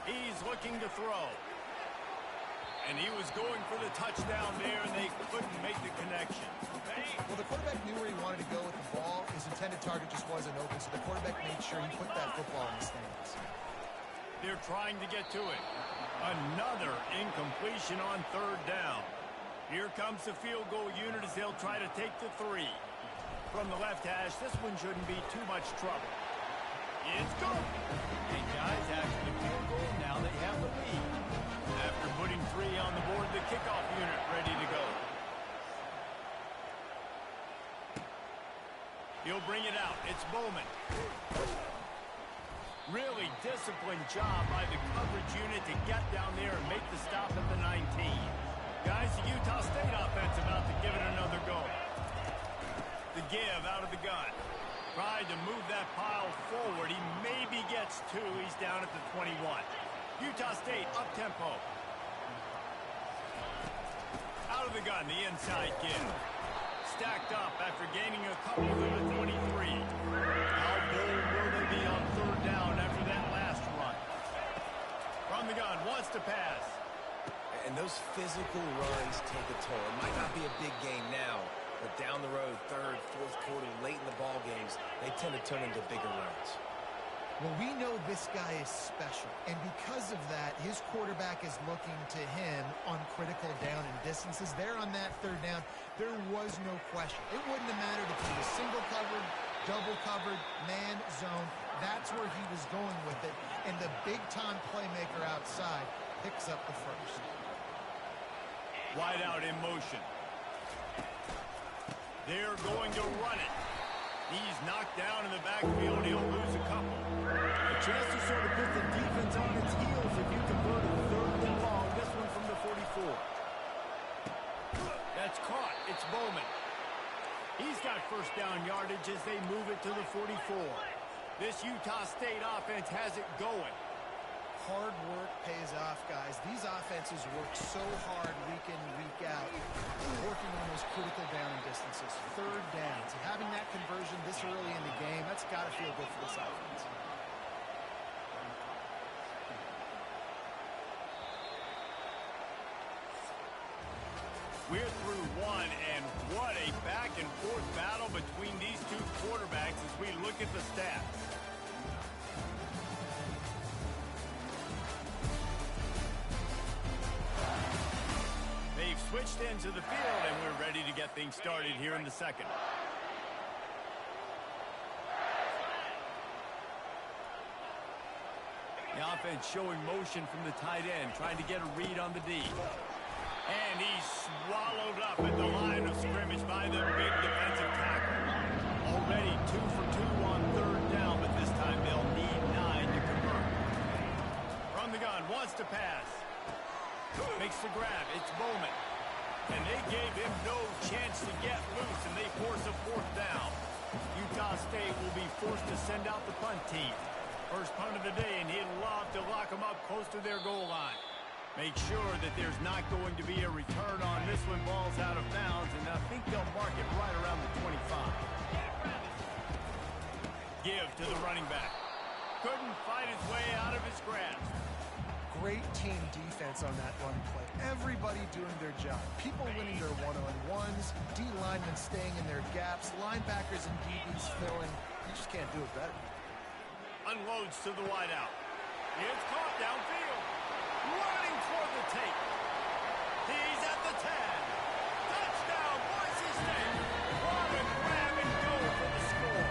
He's looking to throw. And he was going for the touchdown there, and they couldn't make the connection. Well, the quarterback knew where he wanted to go with the ball. His intended target just wasn't open, so the quarterback made sure he put that football in the stands. They're trying to get to it. Another incompletion on 3rd down. Here comes the field goal unit as they'll try to take the 3. From the left hash, this one shouldn't be too much trouble. It's good. And guys, after the field goal, now they have the lead. After putting 3 on the board, the kickoff unit ready to go. He'll bring it out. It's Bowman. Really disciplined job by the coverage unit to get down there and make the stop at the 19. Guys, the Utah State offense about to give it another go. The give out of the gun. Tried to move that pile forward. He maybe gets 2. He's down at the 21. Utah State up-tempo. Out of the gun, the inside give. Stacked up after gaining a couple to the 23. How bold will they be on 3rd down after that last run? From the gun, wants to pass. And those physical runs take a toll. It might not be a big game now, but down the road, 3rd, 4th quarter, late in the ball games, they tend to turn into bigger runs. Well, we know this guy is special, and because of that, his quarterback is looking to him on critical down and distances. There on that 3rd down, there was no question. It wouldn't have mattered if he was single covered, double covered, man, zone. That's where he was going with it, and the big-time playmaker outside picks up the first. Wide out in motion. They're going to run it. He's knocked down in the backfield. He'll lose a couple. A chance to sort of put the defense on its heels if you convert a 3rd and long. This one from the 44. That's caught. It's Bowman. He's got 1st down yardage as they move it to the 44. This Utah State offense has it going. Hard work pays off, guys. These offenses work so hard week in, week out, working on those critical down distances, 3rd downs. And having that conversion this early in the game, that's got to feel good for this offense. We're through 1, and what a back-and-forth battle between these 2 quarterbacks as we look at the stats. They've switched into the field, and we're ready to get things started here in the 2nd. The offense showing motion from the tight end, trying to get a read on the D. And he's swallowed up at the line of scrimmage by the big defensive tackle. Already 2 for 2 on 3rd down, but this time they'll need 9 to convert. From the gun, wants to pass. Makes the grab. It's Bowman. And they gave him no chance to get loose, and they force a 4th down. Utah State will be forced to send out the punt team. First punt of the day, and he'd love to lock them up close to their goal line. Make sure that there's not going to be a return on this when ball's out of bounds, and I think they'll mark it right around the 25. Give to the running back. Couldn't fight his way out of his grasp. Great team defense on that run play. Everybody doing their job. People winning their one-on-ones, D linemen staying in their gaps, linebackers and DBs filling. You just can't do it better. Unloads to the wideout. It's caught downfield. Running toward the tape. He's at the 10. Touchdown, Boise State. What a grab and go for the score.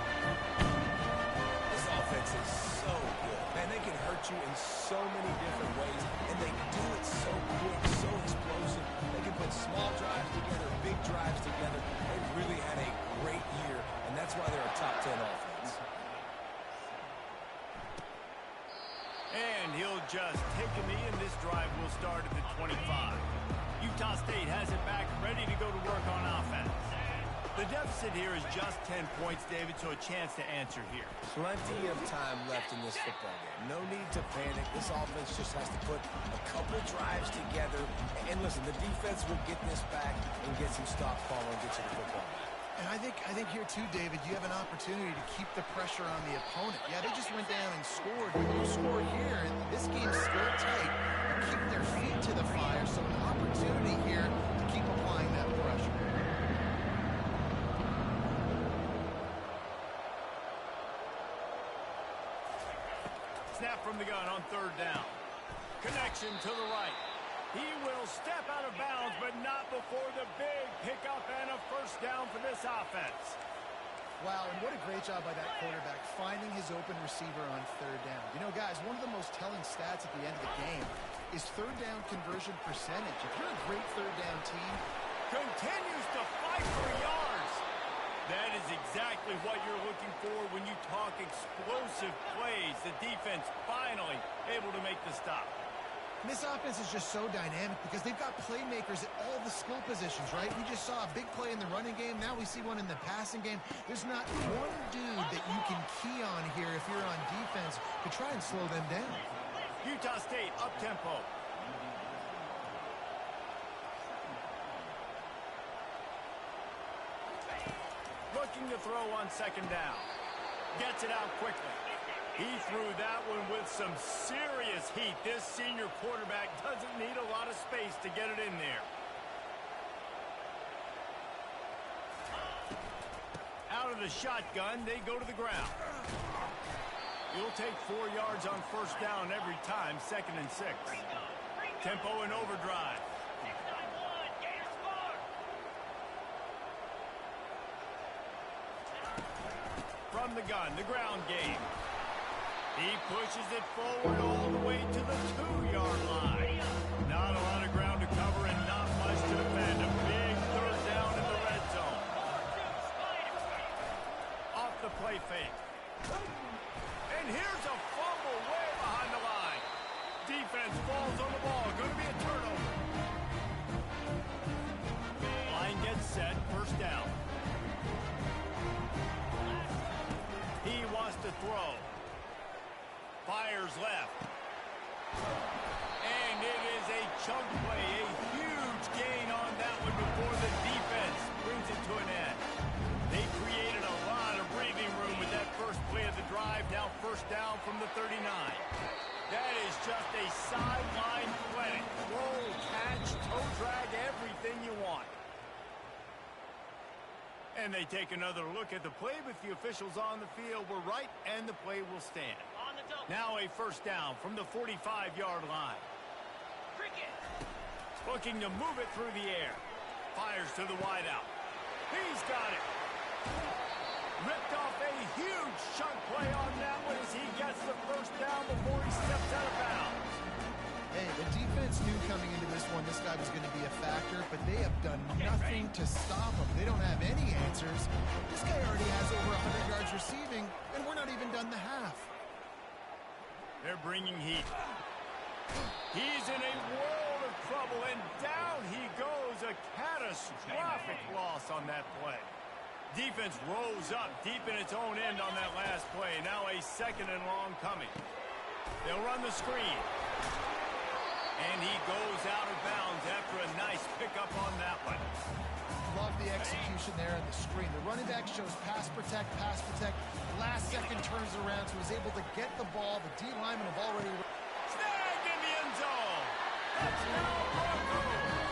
This offense is so good. Man, they can hurt you in so many different ways, and they do it so quick, so explosive. They can put small drives together, big drives together. They've really had a great year, and that's why they're a top 10 offense. And he'll just take a knee, and this drive will start at the 25. Utah State has it back, ready to go to work on offense. The deficit here is just 10 points, David, so a chance to answer here. Plenty of time left in this football game. No need to panic. This offense just has to put a couple drives together. And listen, the defense will get this back and get some stops following, get you the football. And I think here too, David, you have an opportunity to keep the pressure on the opponent. Yeah, they just went down and scored. When you score here, and this game's still tight, you keep their feet to the fire, so an opportunity here to keep applying that pressure. Snap from the gun on third down. Connection to the right. He will step out of bounds, but not before the big pickup and a first down for this offense. Wow, and what a great job by that quarterback, finding his open receiver on third down. You know, guys, one of the most telling stats at the end of the game is third down conversion percentage. If you're a great third down team, continues to fight for yards. That is exactly what you're looking for when you talk explosive plays. The defense finally able to make the stop. And this offense is just so dynamic because they've got playmakers at all the skill positions, right? We just saw a big play in the running game. Now we see one in the passing game. There's not one dude that you can key on here if you're on defense to try and slow them down. Utah State up-tempo. Looking to throw on second down. Gets it out quickly. He threw that one with some serious heat. This senior quarterback doesn't need a lot of space to get it in there. Out of the shotgun, they go to the ground. You'll take 4 yards on first down every time, 2nd and 6. Tempo and overdrive. From the gun, the ground game. He pushes it forward all the way to the 2-yard line. Not a lot of ground to cover and not much to defend. A big third down in the red zone. Off the play fake. And here's a fumble way behind the line. Defense falls on the ball. Going to be a turnover. Line gets set. First down. He wants to throw. Fires left. And it is a chunk play. A huge gain on that one before the defense brings it to an end. They created a lot of breathing room with that first play of the drive. Now first down from the 39. That is just a sideline clinic. Roll, catch, toe drag, everything you want. And they take another look at the play, but the officials on the field were right, and the play will stand. Now a first down from the 45-yard line. Looking to move it through the air. Fires to the wideout. He's got it. Ripped off a huge chunk play on that one as he gets the first down before he steps out of bounds. Hey, the defense knew coming into this one this guy was going to be a factor, but they have done nothing to stop him. They don't have any answers. This guy already has over 100 yards receiving, and we're not even done the half. They're bringing heat. He's in a world of trouble, and down he goes. A catastrophic loss on that play. Defense rose up deep in its own end on that last play. Now a 2nd and long coming. They'll run the screen. And he goes the execution there on the screen. The running back shows pass protect, last second turns around, so he's able to get the ball. The D linemen have already... Snagged in the end zone. Touchdown, Broncos.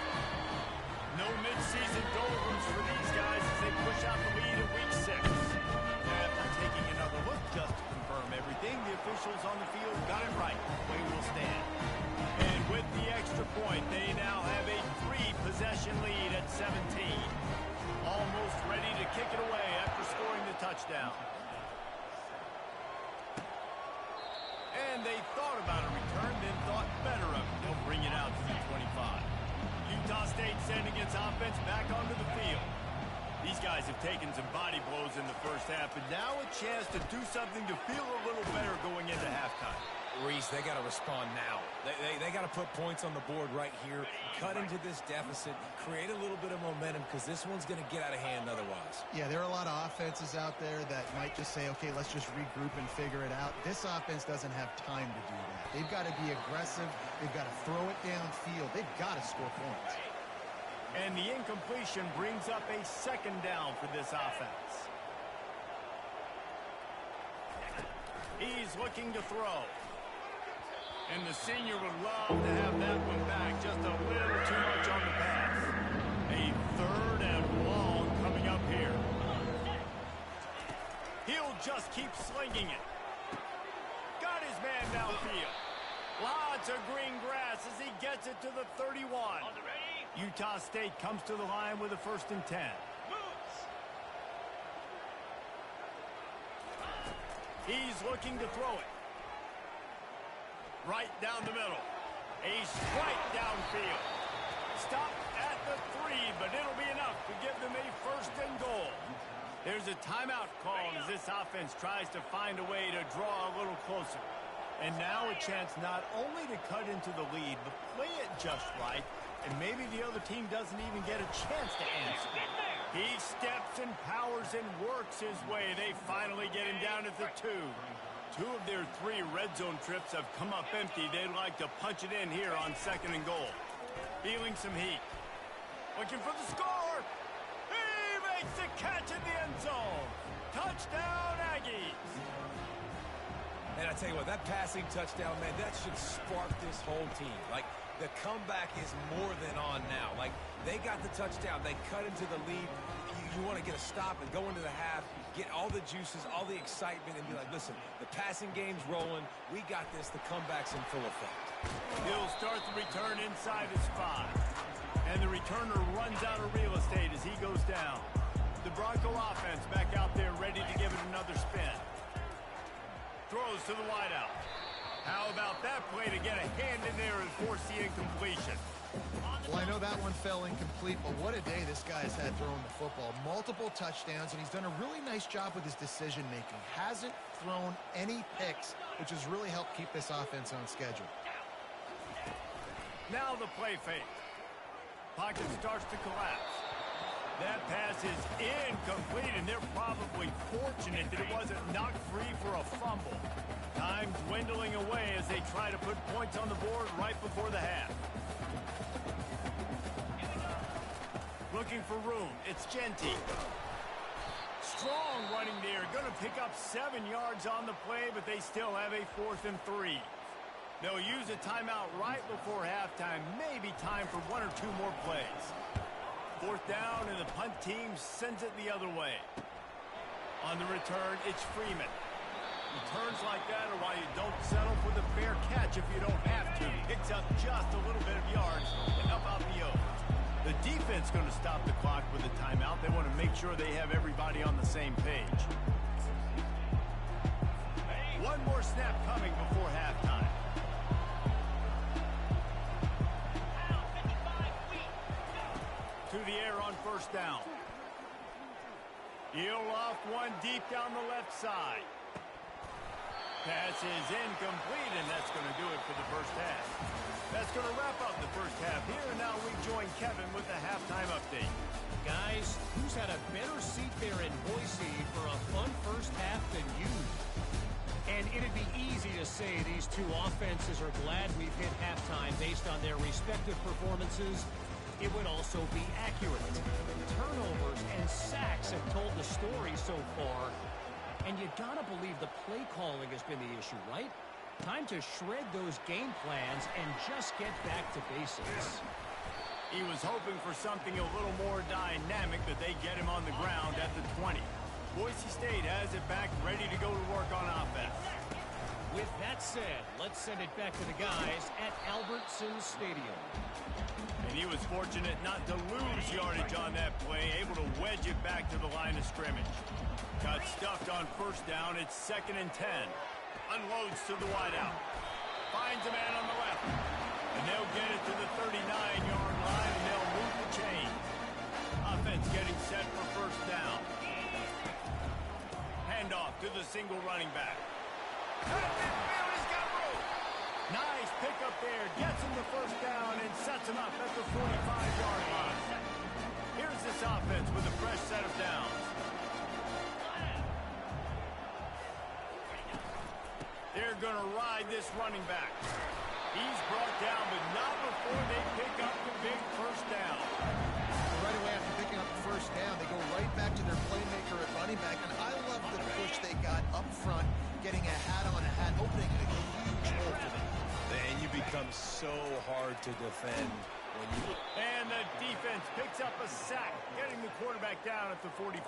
No mid-season doldrums for these guys as they push out the lead in week 6. After taking another look just to confirm everything, the officials on the field got it right. Play will stand. And with the extra point, they now have a 3-possession lead at 17. Almost ready to kick it away after scoring the touchdown. And they thought about a return, then thought better of it. They'll bring it out to the 25. Utah State sending its offense back onto the field. These guys have taken some body blows in the first half, but now a chance to do something to feel a little better going into halftime. Reese, they got to respond now. They got to put points on the board right here, cut into this deficit, create a little bit of momentum, because this one's going to get out of hand otherwise. Yeah, there are a lot of offenses out there that might just say, okay, let's just regroup and figure it out. This offense doesn't have time to do that. They've got to be aggressive. They've got to throw it downfield. They've got to score points. And the incompletion brings up a second down for this offense. He's looking to throw. And the senior would love to have that one back. Just a little too much on the pass. A 3rd and long coming up here. He'll just keep slinging it. Got his man downfield. Lots of green grass as he gets it to the 31. Utah State comes to the line with a 1st and 10. He's looking to throw it. Right down the middle. A strike downfield. Stop at the 3, but it'll be enough to give them a 1st and goal. There's a timeout called as this offense tries to find a way to draw a little closer. And now a chance not only to cut into the lead, but play it just right, and maybe the other team doesn't even get a chance to answer. He steps and powers and works his way. They finally get him down at the 2. 2 of their 3 red zone trips have come up empty. They'd like to punch it in here on 2nd and goal. Feeling some heat. Looking for the score. He makes the catch in the end zone. Touchdown, Aggies. And I tell you what, that passing touchdown, man, that should spark this whole team. Like, the comeback is more than on now. Like, they got the touchdown. They cut into the lead. You want to get a stop and go into the half, get all the juices, all the excitement, and be like, listen, the passing game's rolling. We got this. The comeback's in full effect. He'll start the return inside his 5. And the returner runs out of real estate as he goes down. The Bronco offense back out there ready to give it another spin. Throws to the wideout. How about that play to get a hand in there and force the incompletion? Well, I know that one fell incomplete, but what a day this guy's had throwing the football. Multiple touchdowns, and he's done a really nice job with his decision-making. Hasn't thrown any picks, which has really helped keep this offense on schedule. Now the play fake. Pocket starts to collapse. That pass is incomplete, and they're probably fortunate that it wasn't knocked free for a fumble. Time dwindling away as they try to put points on the board right before the half. Looking for room. It's Genty. Strong running there. Going to pick up 7 yards on the play, but they still have a 4th and 3. They'll use a timeout right before halftime. Maybe time for 1 or 2 more plays. 4th down, and the punt team sends it the other way. On the return, it's Freeman. Returns like that are why you don't settle for the fair catch if you don't have to. Picks up just a little bit of yards to help out the O's. The defense going to stop the clock with a timeout. They want to make sure they have everybody on the same page. One more snap coming before halftime. To the air on 1st down. He'll off one deep down the left side. Pass is incomplete, and that's going to do it for the first half. That's going to wrap up the first half here, and now we join Kevin with the halftime update. Guys, who's had a better seat there in Boise for a fun first half than you? And it'd be easy to say these two offenses are glad we've hit halftime based on their respective performances. it would also be accurate. Turnovers and sacks have told the story so far. And you gotta believe the play calling has been the issue, right? Time to shred those game plans and just get back to basics. He was hoping for something a little more dynamic, but they get him on the ground at the 20. Boise State has it back, ready to go to work on offense. With that said, let's send it back to the guys at Albertson Stadium. And he was fortunate not to lose yardage on that play, able to wedge it back to the line of scrimmage. Got stuffed on first down. It's 2nd and 10. Unloads to the wideout. Finds a man on the left. And they'll get it to the 39-yard line, and they'll move the chain. Offense getting set for first down. Handoff to the single running back. Out of midfield, he's got room. Nice pickup there. Gets him the first down and sets him up at the 45-yard line. Here's this offense with a fresh set of downs. They're going to ride this running back. He's brought down, but not before they pick up the big first down. Right away after picking up the first down, they go right back to their playmaker at running back. And I love the push they got up front, getting a hat on a hat, opening a huge hole for them. And you become so hard to defend when you... And the defense picks up a sack, getting the quarterback down at the 44.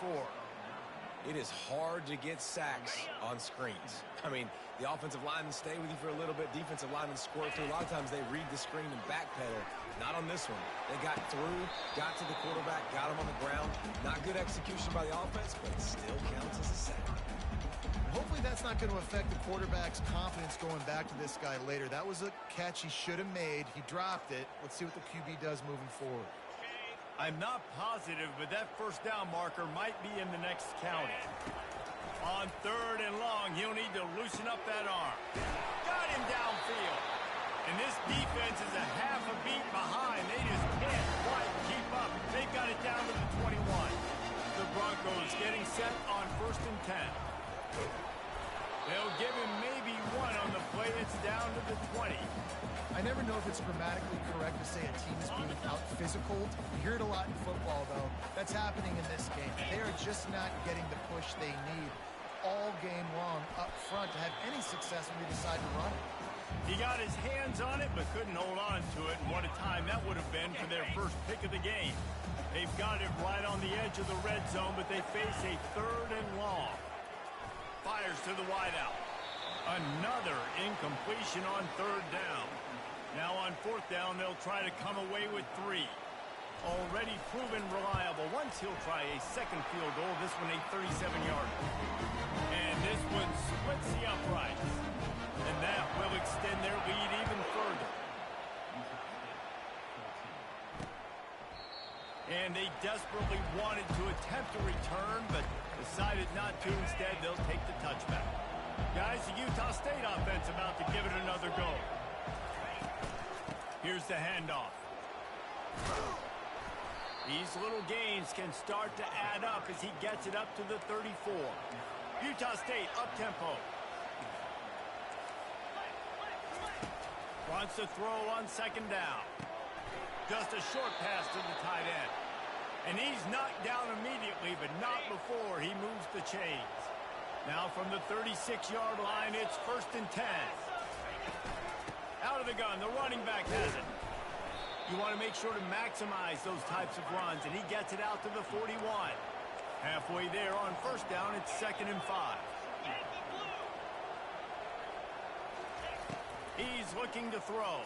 It is hard to get sacks on screens. I mean, the offensive linemen stay with you for a little bit. Defensive linemen squirt through. A lot of times they read the screen and backpedal. Not on this one. They got through, got to the quarterback, got him on the ground. Not good execution by the offense, but it still counts as a sack. Hopefully that's not going to affect the quarterback's confidence going back to this guy later. That was a catch he should have made. He dropped it. Let's see what the QB does moving forward. I'm not positive, but that first down marker might be in the next county. On 3rd and long, he'll need to loosen up that arm. Got him downfield. And this defense is a half a beat behind. They just can't quite keep up. They've got it down to the 21. The Broncos getting set on 1st and 10. They'll give him maybe one on the play. It's down to the 20. I never know if it's grammatically correct to say a team is being out-physical. You hear it a lot in football, though. That's happening in this game. They are just not getting the push they need all game long up front to have any success when they decide to run it. He got his hands on it, but couldn't hold on to it. And what a time that would have been for their first pick of the game. They've got it right on the edge of the red zone, but they face a 3rd and long. Fires to the wideout. Another incompletion on 3rd down. Now on 4th down, they'll try to come away with 3. Already proven reliable. Once he'll try a second field goal, this one a 37-yarder. And this one splits the uprights. And that will extend their lead even further. And they desperately wanted to attempt a return, but decided not to. Instead, they'll take the touchback. Guys, the Utah State offense about to give it another go. Here's the handoff. These little gains can start to add up as he gets it up to the 34. Utah State up-tempo. Wants to throw on 2nd down. Just a short pass to the tight end. And he's knocked down immediately, but not before he moves the chains. Now from the 36-yard line, it's 1st and 10. Out of the gun, the running back has it. You want to make sure to maximize those types of runs, and he gets it out to the 41. Halfway there on 1st down, it's 2nd and 5. He's looking to throw.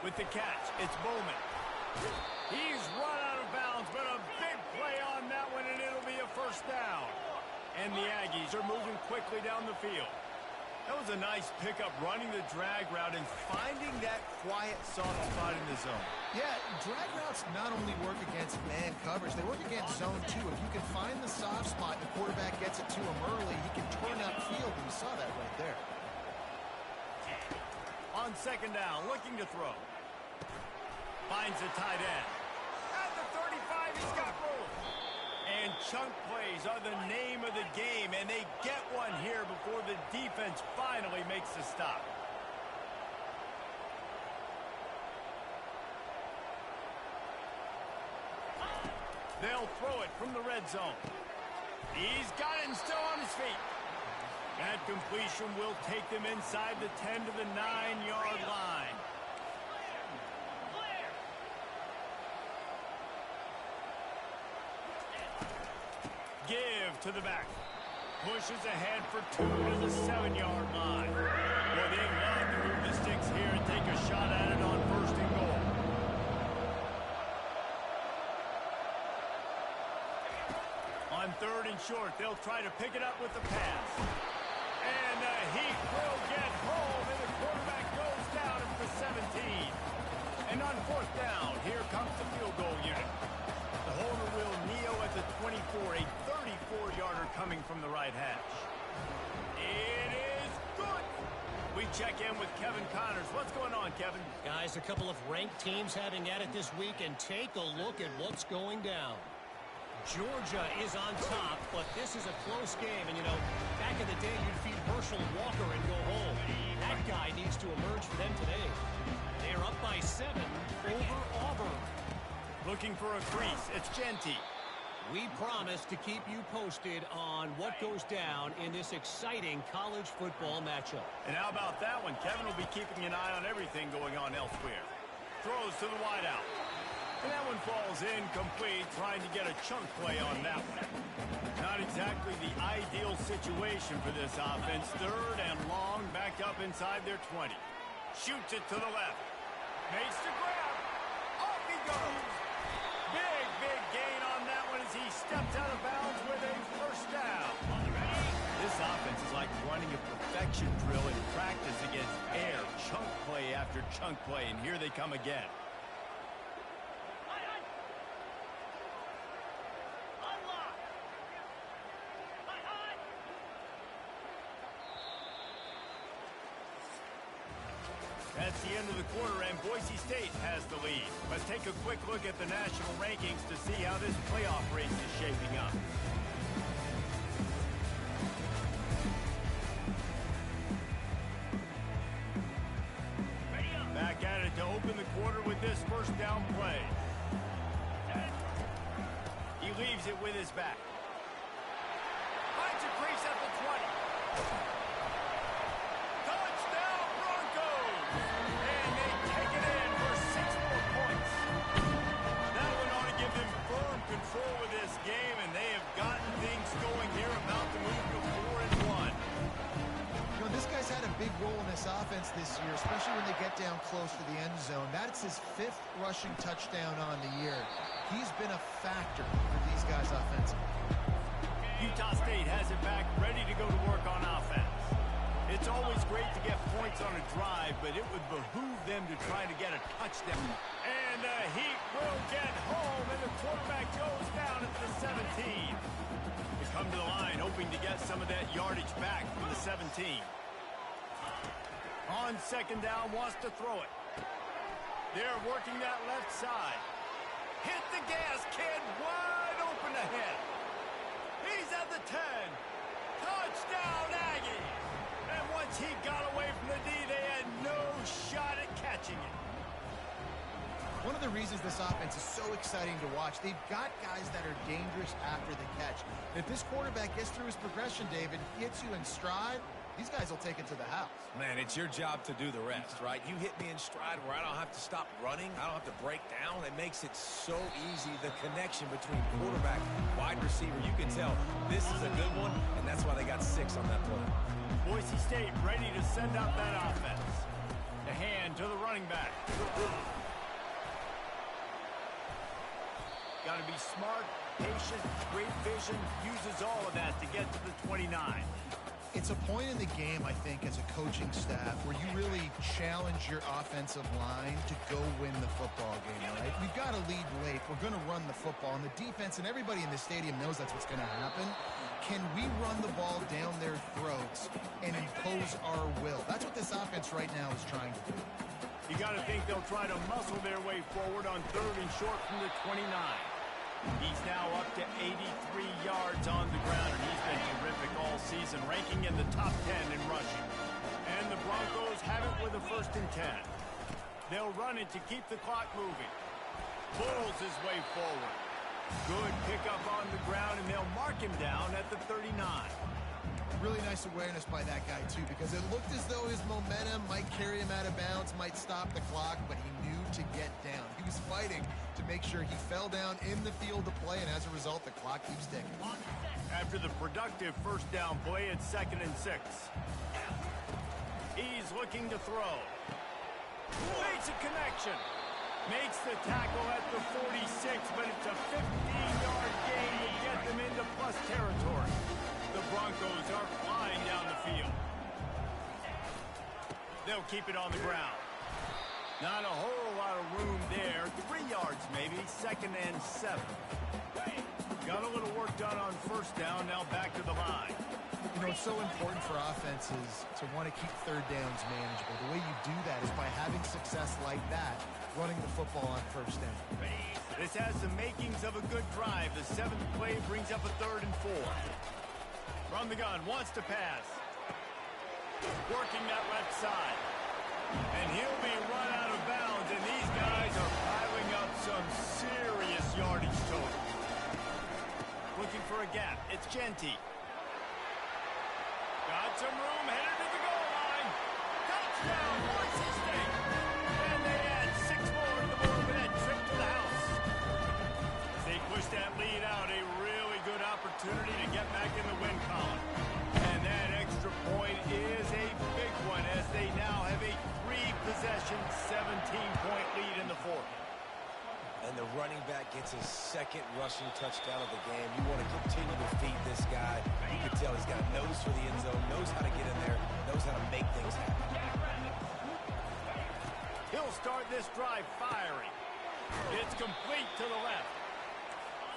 With the catch, it's Bowman. He's run out of bounds, but a big play on that one, and it'll be a 1st down. And the Aggies are moving quickly down the field. That was a nice pickup, running the drag route and finding that quiet, soft spot in the zone. Yeah, drag routes not only work against man coverage, they work against zone too. If you can find the soft spot and the quarterback gets it to him early, he can turn upfield, and we saw that right there. On 2nd down, looking to throw. Finds the tight end. At the 35, he's got room. And chunk plays are the name of the game, and they get one here before the defense finally makes the stop. They'll throw it from the red zone. He's got it and still on his feet. That completion will take them inside the 10 to the 9-yard line. Give to the back. Pushes ahead for 2 to the 7-yard line. Well, they love to move the sticks here and take a shot at it on 1st and goal. On 3rd and short, they'll try to pick it up with the pass. And the Heat will get home, and the quarterback goes down at the 17. And on 4th down, here comes the field goal unit. The holder will kneel at the 24, a 34-yarder coming from the right hash. It is good. We check in with Kevin Connors. What's going on, Kevin? Guys, a couple of ranked teams having at it this week, and take a look at what's going down. Georgia is on top, but this is a close game. And, you know, back in the day, you'd feed Herschel Walker and go home. That guy needs to emerge for them today. They're up by 7 over Auburn. Looking for a crease. It's Genty. We promise to keep you posted on what goes down in this exciting college football matchup. And how about that one? Kevin will be keeping an eye on everything going on elsewhere. Throws to the wideout. And that one falls incomplete, trying to get a chunk play on that one. Not exactly the ideal situation for this offense. 3rd and long, back up inside their 20. Shoots it to the left. Makes the grab. Off he goes. Big gain on that one as he stepped out of bounds with a 1st down. This offense is like running a perfection drill in practice against air. Chunk play after chunk play, and here they come again. That's the end of the quarter, and Boise State has the lead. Let's take a quick look at the national rankings to see how this playoff race is shaping up. Back at it to open the quarter with this 1st down play. He leaves it with his back. Finds a crease at the 20. Touchdown, Broncos! And they take it in for 6 more points. That one ought to give them firm control of this game, and they have gotten things going here, about to move to 4-1. You know, this guy's had a big role in this offense this year, especially when they get down close to the end zone. That's his 5th rushing touchdown on the year. He's been a factor for these guys offensively. Utah State has it back, ready to go to work on offense. It's always great to get points on a drive, but it would behoove them to try to get a touchdown. And the Heat will get home, and the quarterback goes down at the 17. They come to the line, hoping to get some of that yardage back from the 17. On 2nd down, wants to throw it. They're working that left side. Hit the gas, kid. Wide open ahead. He's at the 10. Touchdown, Aggies. And once he got away from the D, they had no shot at catching it. One of the reasons this offense is so exciting to watch, they've got guys that are dangerous after the catch. If this quarterback gets through his progression, David, gets you in stride, these guys will take it to the house. Man, it's your job to do the rest, right? You hit me in stride where I don't have to stop running. I don't have to break down. It makes it so easy, the connection between quarterback, wide receiver. You can tell this is a good one, and that's why they got 6 on that play. Boise State ready to send out that offense. The hand to the running back. Got to be smart, patient, great vision, uses all of that to get to the 29. It's a point in the game, I think, as a coaching staff where you really challenge your offensive line to go win the football game, right? We've got to lead late. We're going to run the football. And the defense and everybody in the stadium knows that's what's going to happen. Can we run the ball down their throats and impose our will? That's what this offense right now is trying to do. You got to think they'll try to muscle their way forward on 3rd and short from the 29. He's now up to 83 yards on the ground, and he's been terrific all season, ranking in the top 10 in rushing. And the Broncos have it with a 1st and 10. They'll run it to keep the clock moving. Pulls his way forward. Good pickup on the ground, and they'll mark him down at the 39. Really nice awareness by that guy, too, because it looked as though his momentum might carry him out of bounds, might stop the clock, but he knew to get down. He was fighting to make sure he fell down in the field of play, and as a result, the clock keeps ticking. After the productive first down play, it's 2nd and 6. He's looking to throw. Makes a connection. Makes the tackle at the 46, but it's a 15-yard gain to get them into plus territory. The Broncos are flying down the field. They'll keep it on the ground. Not a whole lot of room there. 3 yards maybe. 2nd and 7. Got a little work done on first down. Now back to the line. You know, it's so important for offenses to want to keep third downs manageable. The way you do that is by having success like that, running the football on first down. This has the makings of a good drive. The 7th play brings up a 3rd and 4. From the gun, wants to pass. Working that left side. And he'll be run out of bounds, and these guys are piling up some serious yardage total. Looking for a gap. It's Genty. Got some room, headed to the goal line. Touchdown, Boise State. And they add 6 more to the board with that trip to the house. They push that lead out. A really good opportunity to get back in the win column. And that extra point is a big one as they now have a 3-possession, 17-point lead in the 4th. And the running back gets his 2nd rushing touchdown of the game. You want to continue to feed this guy. You can tell he's got a nose for the end zone, knows how to get in there, knows how to make things happen. He'll start this drive firing. It's complete to the left.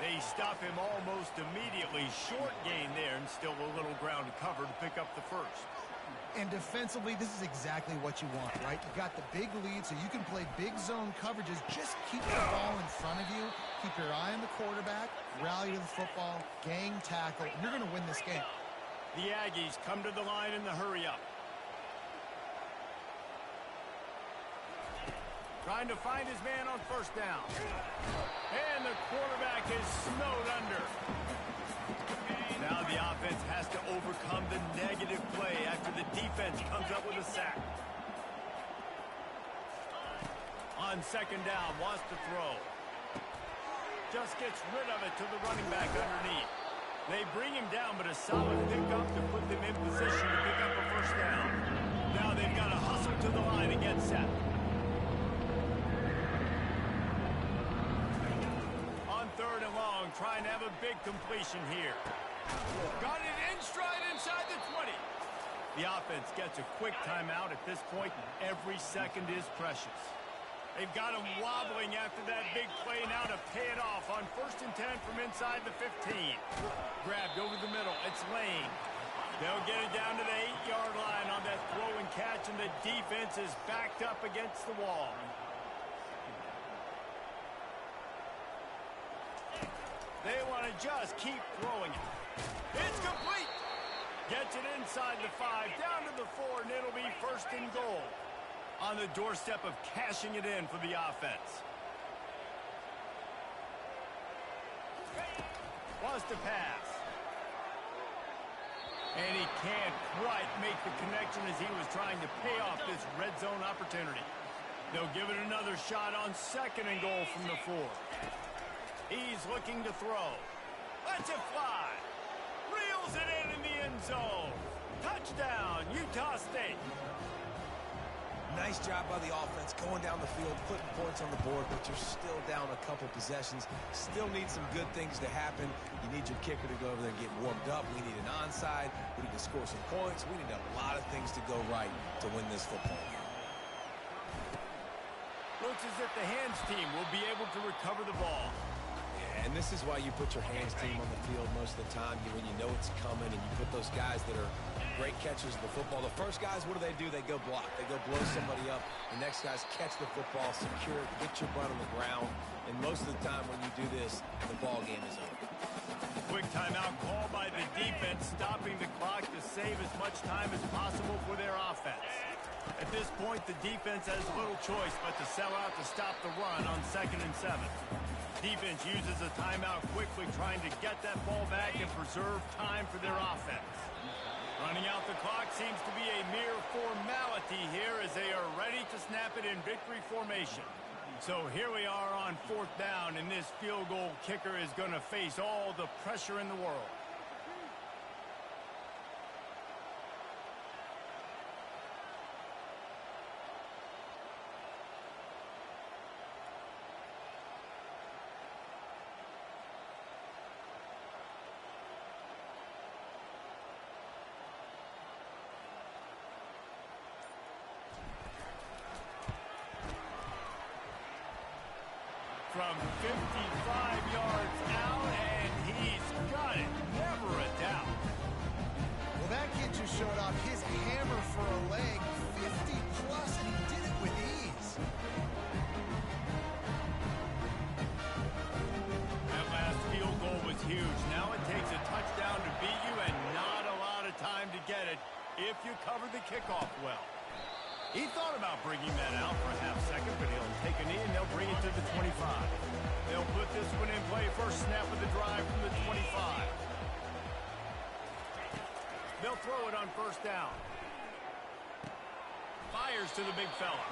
They stop him almost immediately. Short gain there, and still a little ground to cover to pick up the 1st. And defensively, this is exactly what you want, right? You got the big lead, so you can play big zone coverages. Just keep the ball in front of you. Keep your eye on the quarterback. Rally to the football. Gang tackle. And you're going to win this game. The Aggies come to the line in the hurry-up. Trying to find his man on first down. And the quarterback is snowed under. Now the offense has to overcome the negative play after the defense comes up with a sack. On 2nd down, wants to throw. Just gets rid of it to the running back underneath. They bring him down, but a solid pickup to put them in position to pick up a first down. Now they've got to hustle to the line and get set. On 3rd and long, trying to have a big completion here. Got it in stride inside the 20. The offense gets a quick timeout at this point. Every second is precious. They've got him wobbling after that big play now to pay it off on 1st and 10 from inside the 15. Grabbed over the middle. It's Lane. They'll get it down to the 8-yard line on that throw and catch, and the defense is backed up against the wall. They want to just keep throwing it. It's complete. Gets it inside the 5, down to the 4, and it'll be 1st and goal. On the doorstep of cashing it in for the offense. Wants to pass. And he can't quite make the connection as he was trying to pay off this red zone opportunity. They'll give it another shot on 2nd and goal from the 4. He's looking to throw. Lets it fly. Reels it in the end zone. Touchdown, Utah State. Nice job by the offense going down the field, putting points on the board, but you're still down a couple possessions. Still need some good things to happen. You need your kicker to go over there and get warmed up. We need an onside. We need to score some points. We need a lot of things to go right to win this football game. Looks as if the hands team will be able to recover the ball. And this is why you put your hands team on the field most of the time, when you know it's coming, and you put those guys that are great catchers of the football. The first guys, what do? They go block. They go blow somebody up. The next guys catch the football, secure it, get your butt on the ground. And most of the time when you do this, the ball game is over. Quick timeout call by the defense, stopping the clock to save as much time as possible for their offense. At this point, the defense has little choice but to sell out to stop the run on 2nd and 7. Defense uses a timeout quickly, trying to get that ball back and preserve time for their offense. Running out the clock seems to be a mere formality here as they are ready to snap it in victory formation. So here we are on 4th down, and this field goal kicker is going to face all the pressure in the world. From 55 yards out, and he's got it. Never a doubt. Well, that kid just showed off his hammer for a leg, 50-plus, and he did it with ease. That last field goal was huge. Now it takes a touchdown to beat you and not a lot of time to get it if you cover the kickoff well. He thought about bringing that out for a half second, but he'll take a knee and they'll bring it to the 25. They'll put this one in play. First snap of the drive from the 25. They'll throw it on 1st down. Fires to the big fella.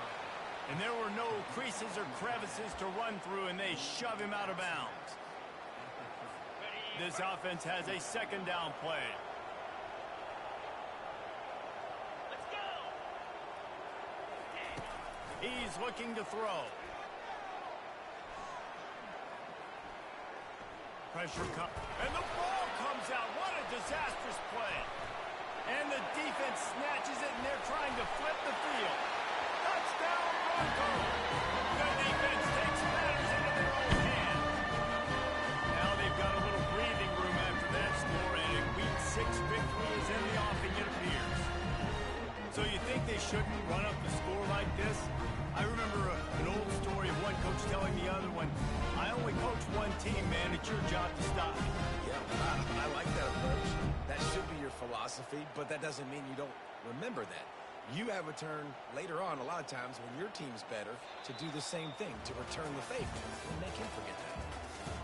And there were no creases or crevices to run through, and they shove him out of bounds. This offense has a 2nd down play. He's looking to throw. Pressure comes, and the ball comes out. What a disastrous play. And the defense snatches it, and they're trying to flip the field. Touchdown, Broncos. The defense takes matters into their own hands. Now they've got a little breathing room after that score, and a Week 6 victory is in the offing, it appears. So you think they shouldn't run up the score like this? I remember an old story of one coach telling the other one, I only coach one team, man. It's your job to stop me. Yeah, I like that approach. That should be your philosophy, but that doesn't mean you don't remember that. You have a turn later on, a lot of times, when your team's better, to do the same thing, to return the favor. And make him forget that.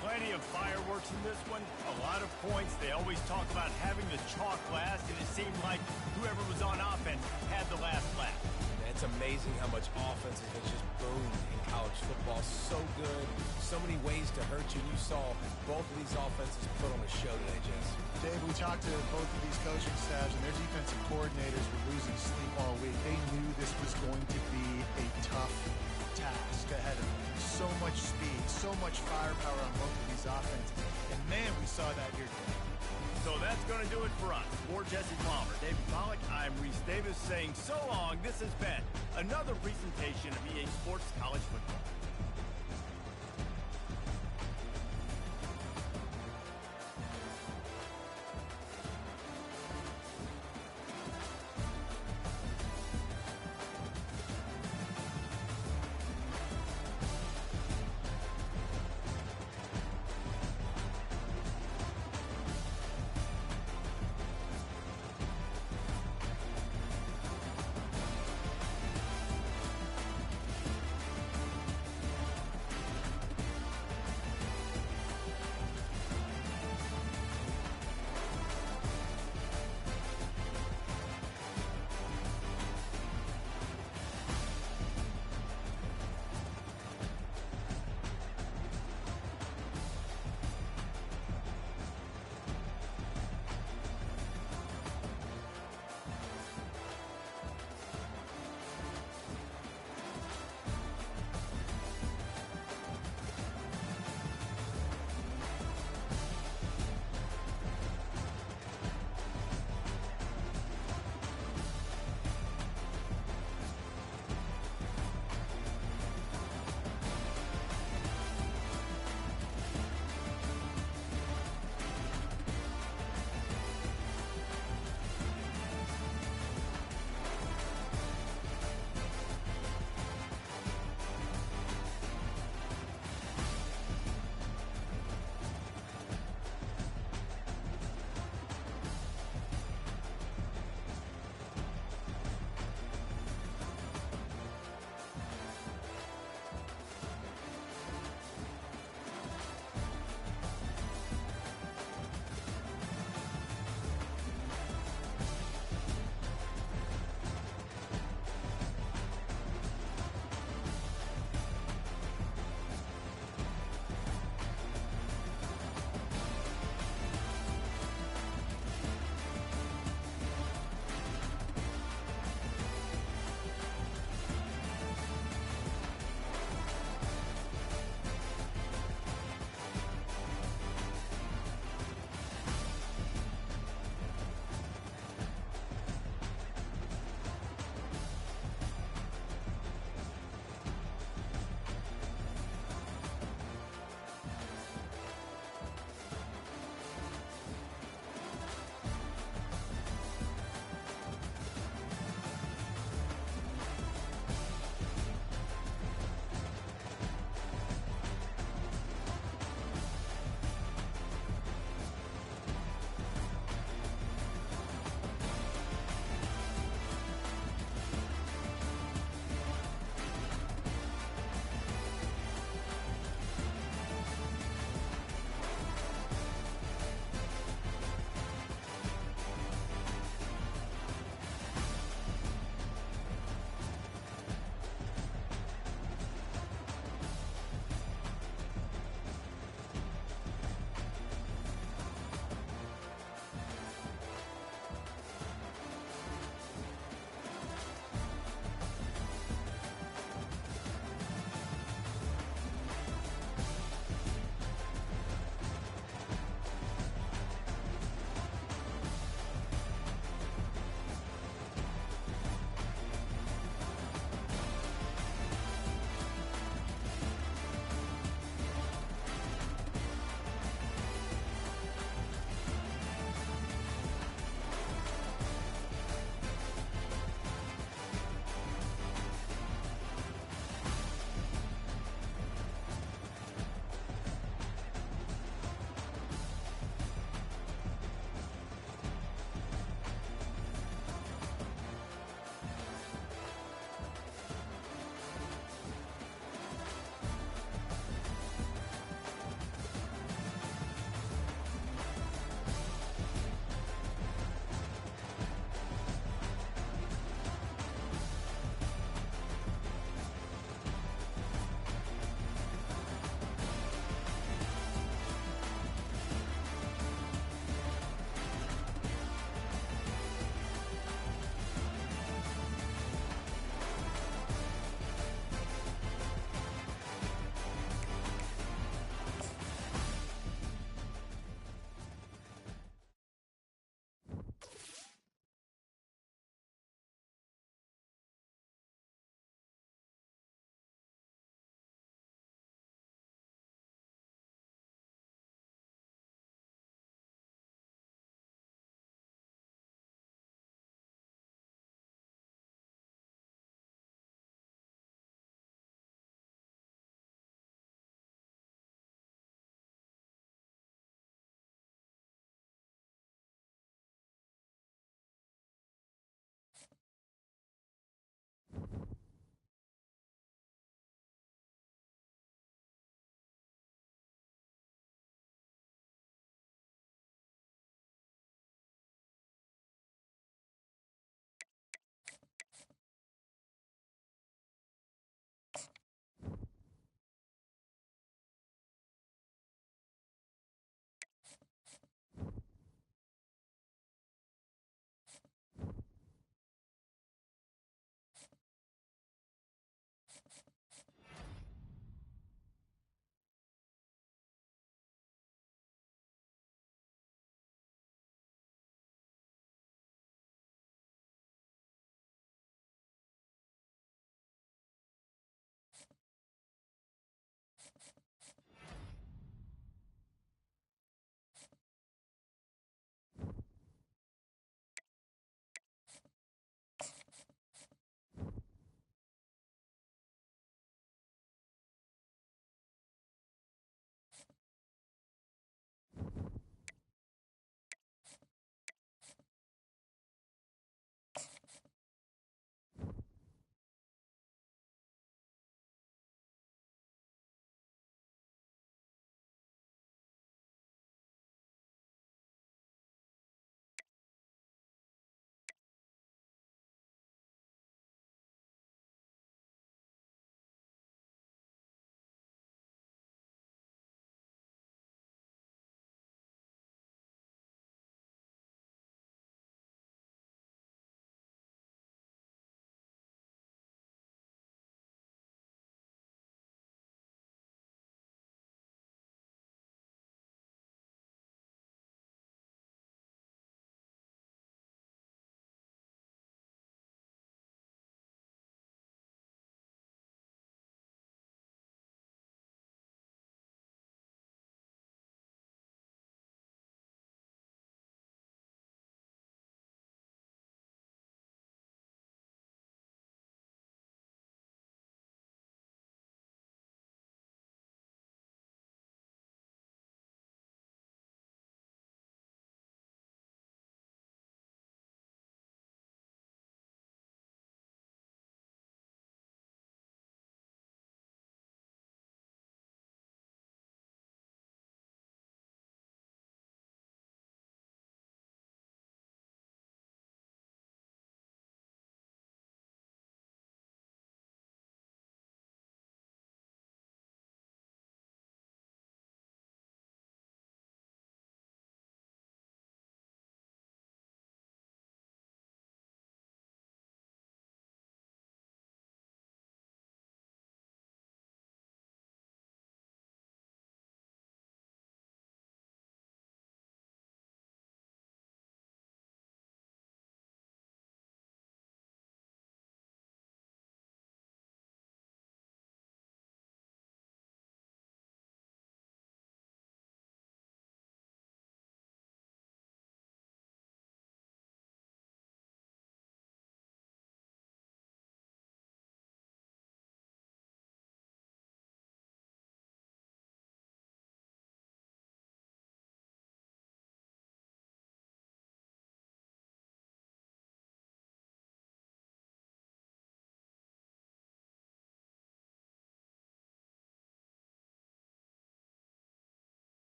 Plenty of fireworks in this one. A lot of points. They always talk about having the chalk last, and it seemed like whoever was on offense had the last laugh. It's amazing how much offense has just boomed in college football. So good. So many ways to hurt you. You saw both of these offenses put on a show today, Jess. Dave, we talked to both of these coaching staffs, and their defensive coordinators were losing sleep all week. They knew this was going to be a tough task ahead of them. So much speed, so much firepower on both of these offenses. And, man, we saw that here today. So that's going to do it for us. For Jesse Palmer, David Pollack, I'm Reese Davis saying so long. This has been another presentation of EA Sports College Football.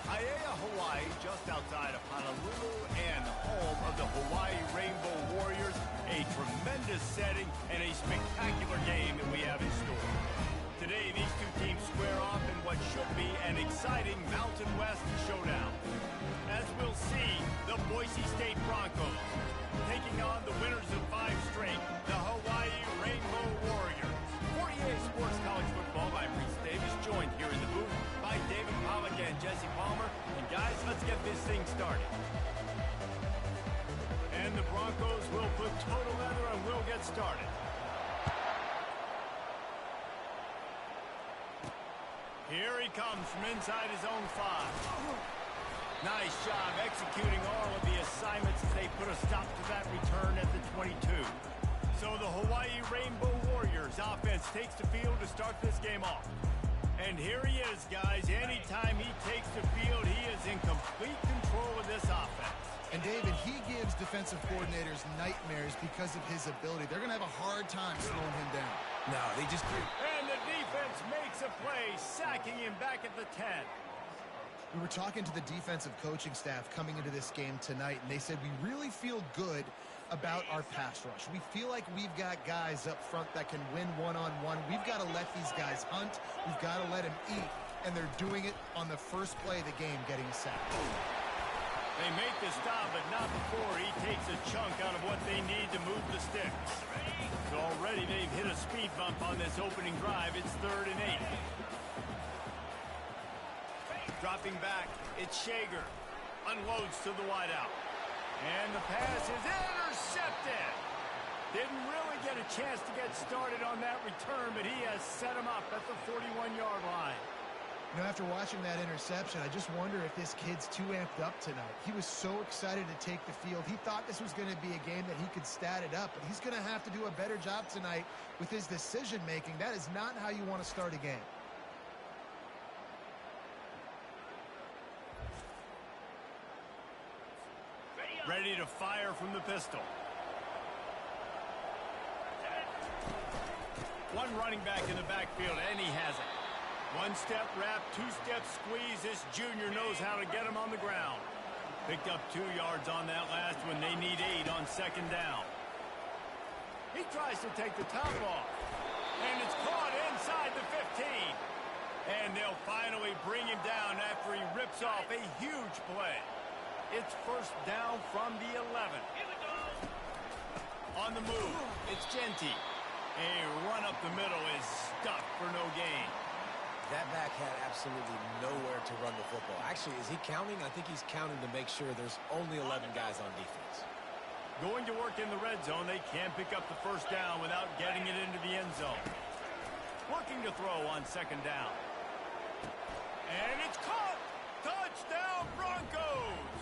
Aiea, Hawaii, just outside of Honolulu and home of the Hawaii Rainbow Warriors. A tremendous setting and a spectacular game that we have in store. Today, these two teams square off in what should be an exciting Mountain West showdown. As we'll see, the Boise State Broncos taking on the winners of 5 straight, the Hawaii Rainbow Warriors. For EA Sports College Football, I'm Reese Davis, joined here in the booth by David Pollack and Jesse Palmer. And guys, let's get this thing started. And the Broncos will put total leather and we'll get started. Here he comes from inside his own 5. Nice job executing all of the assignments as they put a stop to that return at the 22. So the Hawaii Rainbow Warriors offense takes the field to start this game off. And here he is, guys. Anytime he takes the field, he is in complete control of this offense. And David, he gives defensive coordinators nightmares because of his ability. They're going to have a hard time slowing him down. No, they just... And the defense makes a play, sacking him back at the 10. We were talking to the defensive coaching staff coming into this game tonight, and they said we really feel good about our pass rush. We feel like we've got guys up front that can win one-on-one. We've got to let these guys hunt. We've got to let them eat, and they're doing it on the first play of the game, getting a sack. They make the stop, but not before he takes a chunk out of what they need to move the sticks. So already they've hit a speed bump on this opening drive. It's 3rd and 8. Dropping back, it's Shager. Unloads to the wideout. And the pass is intercepted. Didn't really get a chance to get started on that return, but he has set him up at the 41-yard line. You know, after watching that interception, I just wonder if this kid's too amped up tonight. He was so excited to take the field. He thought this was going to be a game that he could stat it up, but he's going to have to do a better job tonight with his decision-making. That is not how you want to start a game. Ready to fire from the pistol. One running back in the backfield, and he has it. 1-step wrap, 2-step squeeze. This junior knows how to get him on the ground. Picked up 2 yards on that last one. They need 8 on 2nd down. He tries to take the top off. And it's caught inside the 15. And they'll finally bring him down after he rips off a huge play. It's 1st down from the 11. On the move, it's Genty. A run up the middle is stuck for no gain. That back had absolutely nowhere to run the football. Actually, is he counting? I think he's counting to make sure there's only 11 guys on defense. Going to work in the red zone. They can't pick up the 1st down without getting it into the end zone. Looking to throw on 2nd down. And it's caught! Touchdown, Broncos!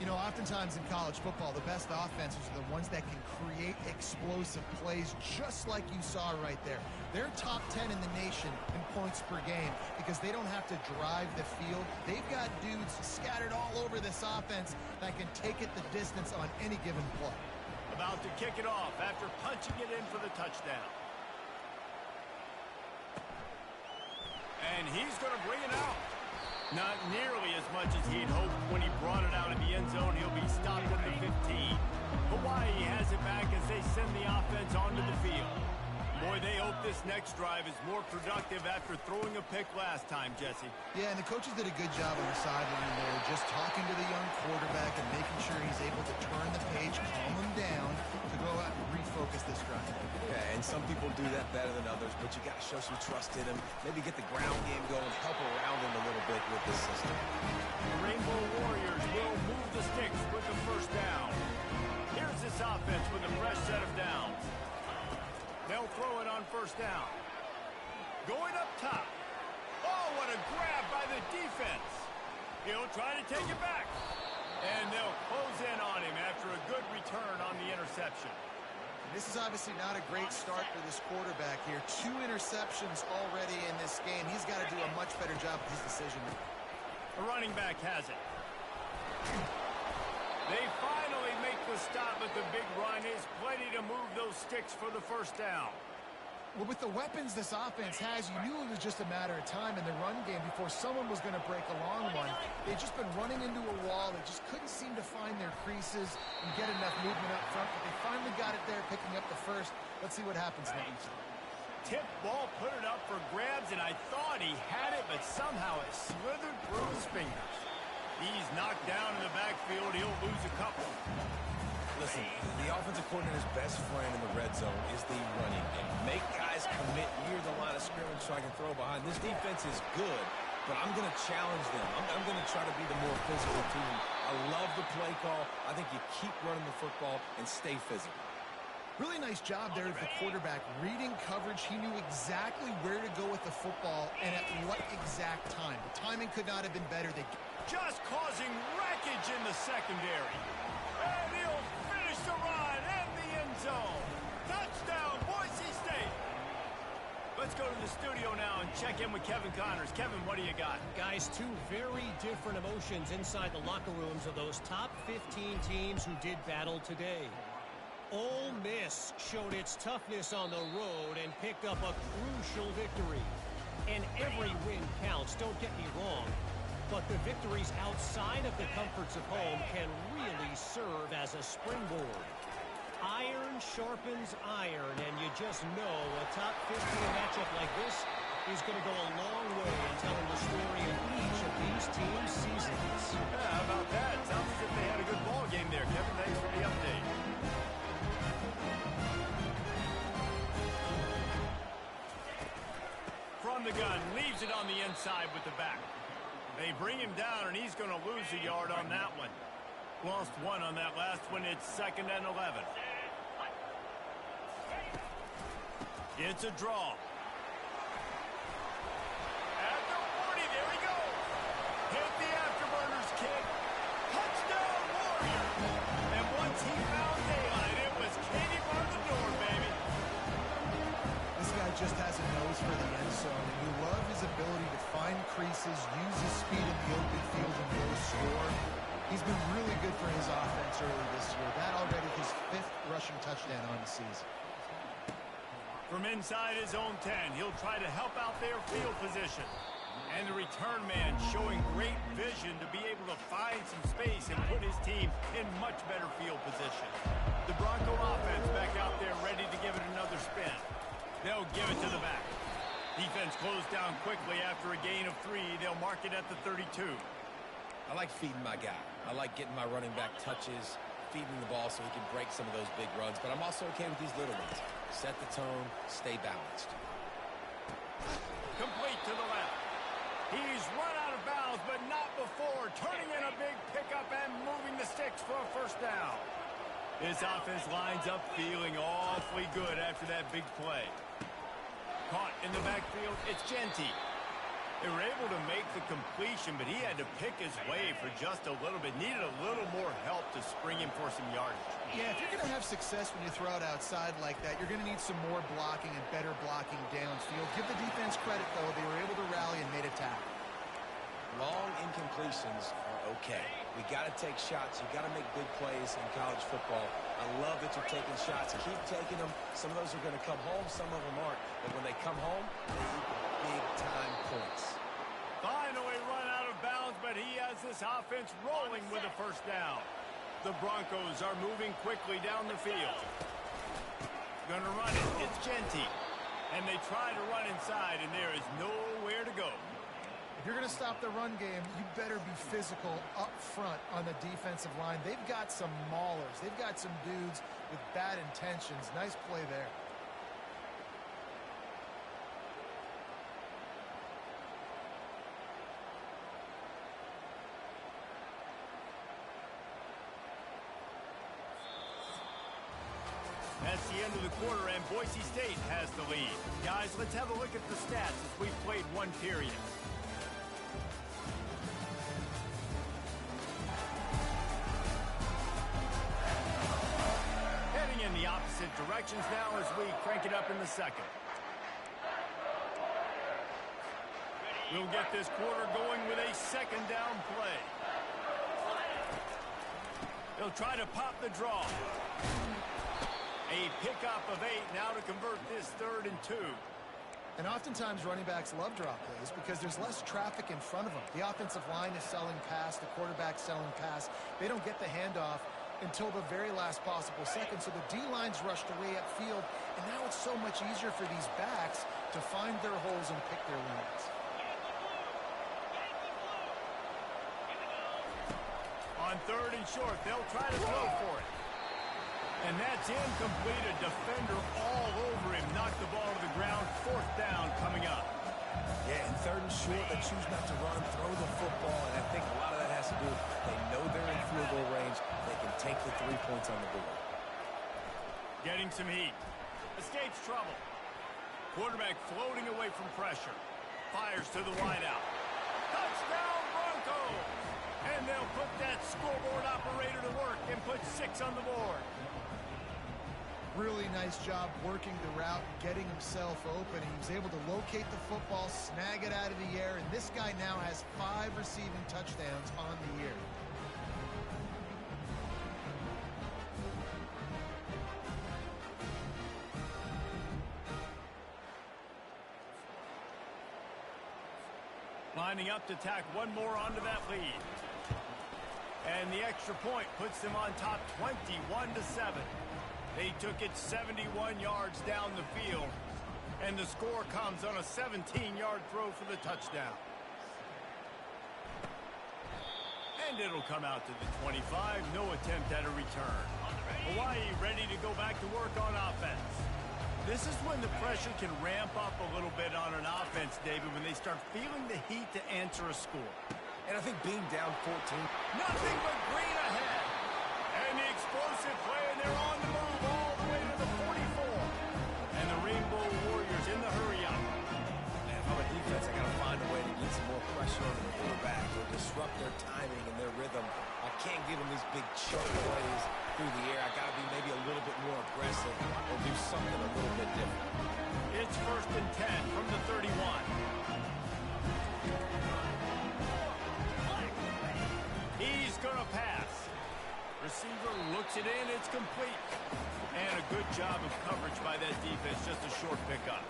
You know, oftentimes in college football, the best offenses are the ones that can create explosive plays, just like you saw right there. They're top 10 in the nation in points per game because they don't have to drive the field. They've got dudes scattered all over this offense that can take it the distance on any given play. About to kick it off after punching it in for the touchdown. And he's going to bring it out. Not nearly as much as he'd hoped when he brought it out of the end zone. He'll be stopped at the 15. Hawaii has it back as they send the offense onto the field. Boy, they hope this next drive is more productive after throwing a pick last time, Jesse. Yeah, and the coaches did a good job on the sideline there, just talking to the young quarterback and making sure he's able to turn the page, calm him down, to go out and refocus this drive. Yeah, and some people do that better than others, but you got to show some trust in him. Maybe get the ground game going, help around him a little bit with this system. The Rainbow Warriors will move the sticks with the 1st down. Here's this offense with a fresh set of downs. They'll throw it on 1st down. Going up top. Oh, what a grab by the defense. He'll try to take it back. And they'll close in on him after a good return on the interception. This is obviously not a great start for this quarterback here. 2 interceptions already in this game. He's got to do a much better job with his decision. The running back has it. They finally make the stop, but the big run is plenty to move those sticks for the 1st down. Well, with the weapons this offense has, you knew it was just a matter of time in the run game before someone was going to break a long one. They've just been running into a wall. They just couldn't seem to find their creases and get enough movement up front, but they finally got it there, picking up the first. Let's see what happens next. Tip ball, put it up for grabs, and I thought he had it, but somehow it slithered through his fingers. He's knocked down in the backfield. He'll lose a couple. Listen, the offensive coordinator's best friend in the red zone is the running game. Make guys commit near the line of scrimmage so I can throw behind. This defense is good, but I'm going to challenge them. I'm going to try to be the more physical team. I love the play call. I think you keep running the football and stay physical. Really nice job there as the quarterback. Reading coverage, he knew exactly where to go with the football and at what exact time. The timing could not have been better. They just causing wreckage in the secondary. And he'll finish the run in the end zone. Touchdown, Boise State. Let's go to the studio now and check in with Kevin Connors. Kevin, what do you got? Guys, two very different emotions inside the locker rooms of those top 15 teams who did battle today. Ole Miss showed its toughness on the road and picked up a crucial victory. And every win counts, don't get me wrong. But the victories outside of the comforts of home can really serve as a springboard. Iron sharpens iron, and you just know a top 15 matchup like this is going to go a long way in telling the story of each of these teams' seasons. Yeah, how about that? Sounds as if they had a good ball game there. Kevin, thanks for the update. From the gun, leaves it on the inside with the back. They bring him down, and he's going to lose a yard on that one. Lost one on that last one. It's 2nd and 11. It's a draw. At the 40, there he goes. Hit the afterburners kick. Touchdown, Warrior. And once he found daylight, it was Katie bar the door, baby. This guy just has a nose for the end zone, and you love his ability to find creases, use his speed in the open field, and go score. He's been really good for his offense early this year. That already his 5th rushing touchdown on the season. From inside his own 10, he'll try to help out their field position. And the return man showing great vision to be able to find some space and put his team in much better field position. The Bronco offense back out there ready to give it another spin. They'll give it to the back. Defense closed down quickly after a gain of 3. They'll mark it at the 32. I like feeding my guy. I like getting my running back touches, feeding the ball so he can break some of those big runs. But I'm also okay with these little ones. Set the tone, stay balanced. Complete to the left. He's run out of bounds, but not before. Turning in a big pickup and moving the sticks for a first down. This offense lines up feeling awfully good after that big play. Caught in the backfield, it's Genty. They were able to make the completion, but he had to pick his way for just a little bit. Needed a little more help to spring him for some yardage. Yeah, if you're going to have success when you throw it outside like that, you're going to need some more blocking and better blocking downfield. Give the defense credit, though. They were able to rally and made a tackle. Long incompletions are okay. We got to take shots. You got to make big plays in college football. I love that you're taking shots. Keep taking them. Some of those are going to come home. Some of them aren't. But when they come home, they equal big-time points. Finally run out of bounds, but he has this offense rolling with a first down. The Broncos are moving quickly down the field. Gonna run it. It's Genty. And they try to run inside, and there is nowhere to go. If you're going to stop the run game, you better be physical up front on the defensive line. They've got some maulers. They've got some dudes with bad intentions. Nice play there. That's the end of the quarter, and Boise State has the lead. Guys, let's have a look at the stats as we've played one period. Heading in the opposite directions now as we crank it up in the second. We'll get this quarter going with a second down play. They'll try to pop the draw. A pickup of 8 now to convert this 3rd and 2. And oftentimes running backs love drop plays because there's less traffic in front of them. The offensive line is selling pass, the quarterback's selling pass. They don't get the handoff until the very last possible second. So the D-line's rushed away upfield, and now it's so much easier for these backs to find their holes and pick their lanes. On 3rd and short, they'll try to throw for it. And that's incomplete. A defender all over him. Knocked the ball to the ground. 4th down coming up. Yeah, and 3rd and short, they choose not to run, throw the football, and I think a lot of that has to do with they know they're in field goal range. They can take the 3 points on the board. Getting some heat. Escapes trouble. Quarterback floating away from pressure. Fires to the wideout. Touchdown, Broncos! And they'll put that scoreboard operator to work and put 6 on the board. Really nice job working the route, getting himself open. He was able to locate the football, snag it out of the air, and this guy now has 5 receiving touchdowns on the year. Lining up to tack one more onto that lead. And the extra point puts them on top 21-7. They took it 71 yards down the field, and the score comes on a 17-yard throw for the touchdown. And it'll come out to the 25. No attempt at a return. Hawaii ready to go back to work on offense. This is when the pressure can ramp up a little bit on an offense, David, when they start feeling the heat to answer a score. And I think being down 14. Nothing but green ahead. And the explosive play, and they're on the move all the way to the 44. And the Rainbow Warriors in the hurry-up. Man, if I'm a defense, I got to find a way to get some more pressure on the quarterback or disrupt their timing and their rhythm. I can't give them these big chunk plays through the air. I got to be maybe a little bit more aggressive or do something a little bit different. It's 1st and 10 from the 31. He's going to pass. Receiver looks it in. It's complete. And a good job of coverage by that defense. Just a short pickup.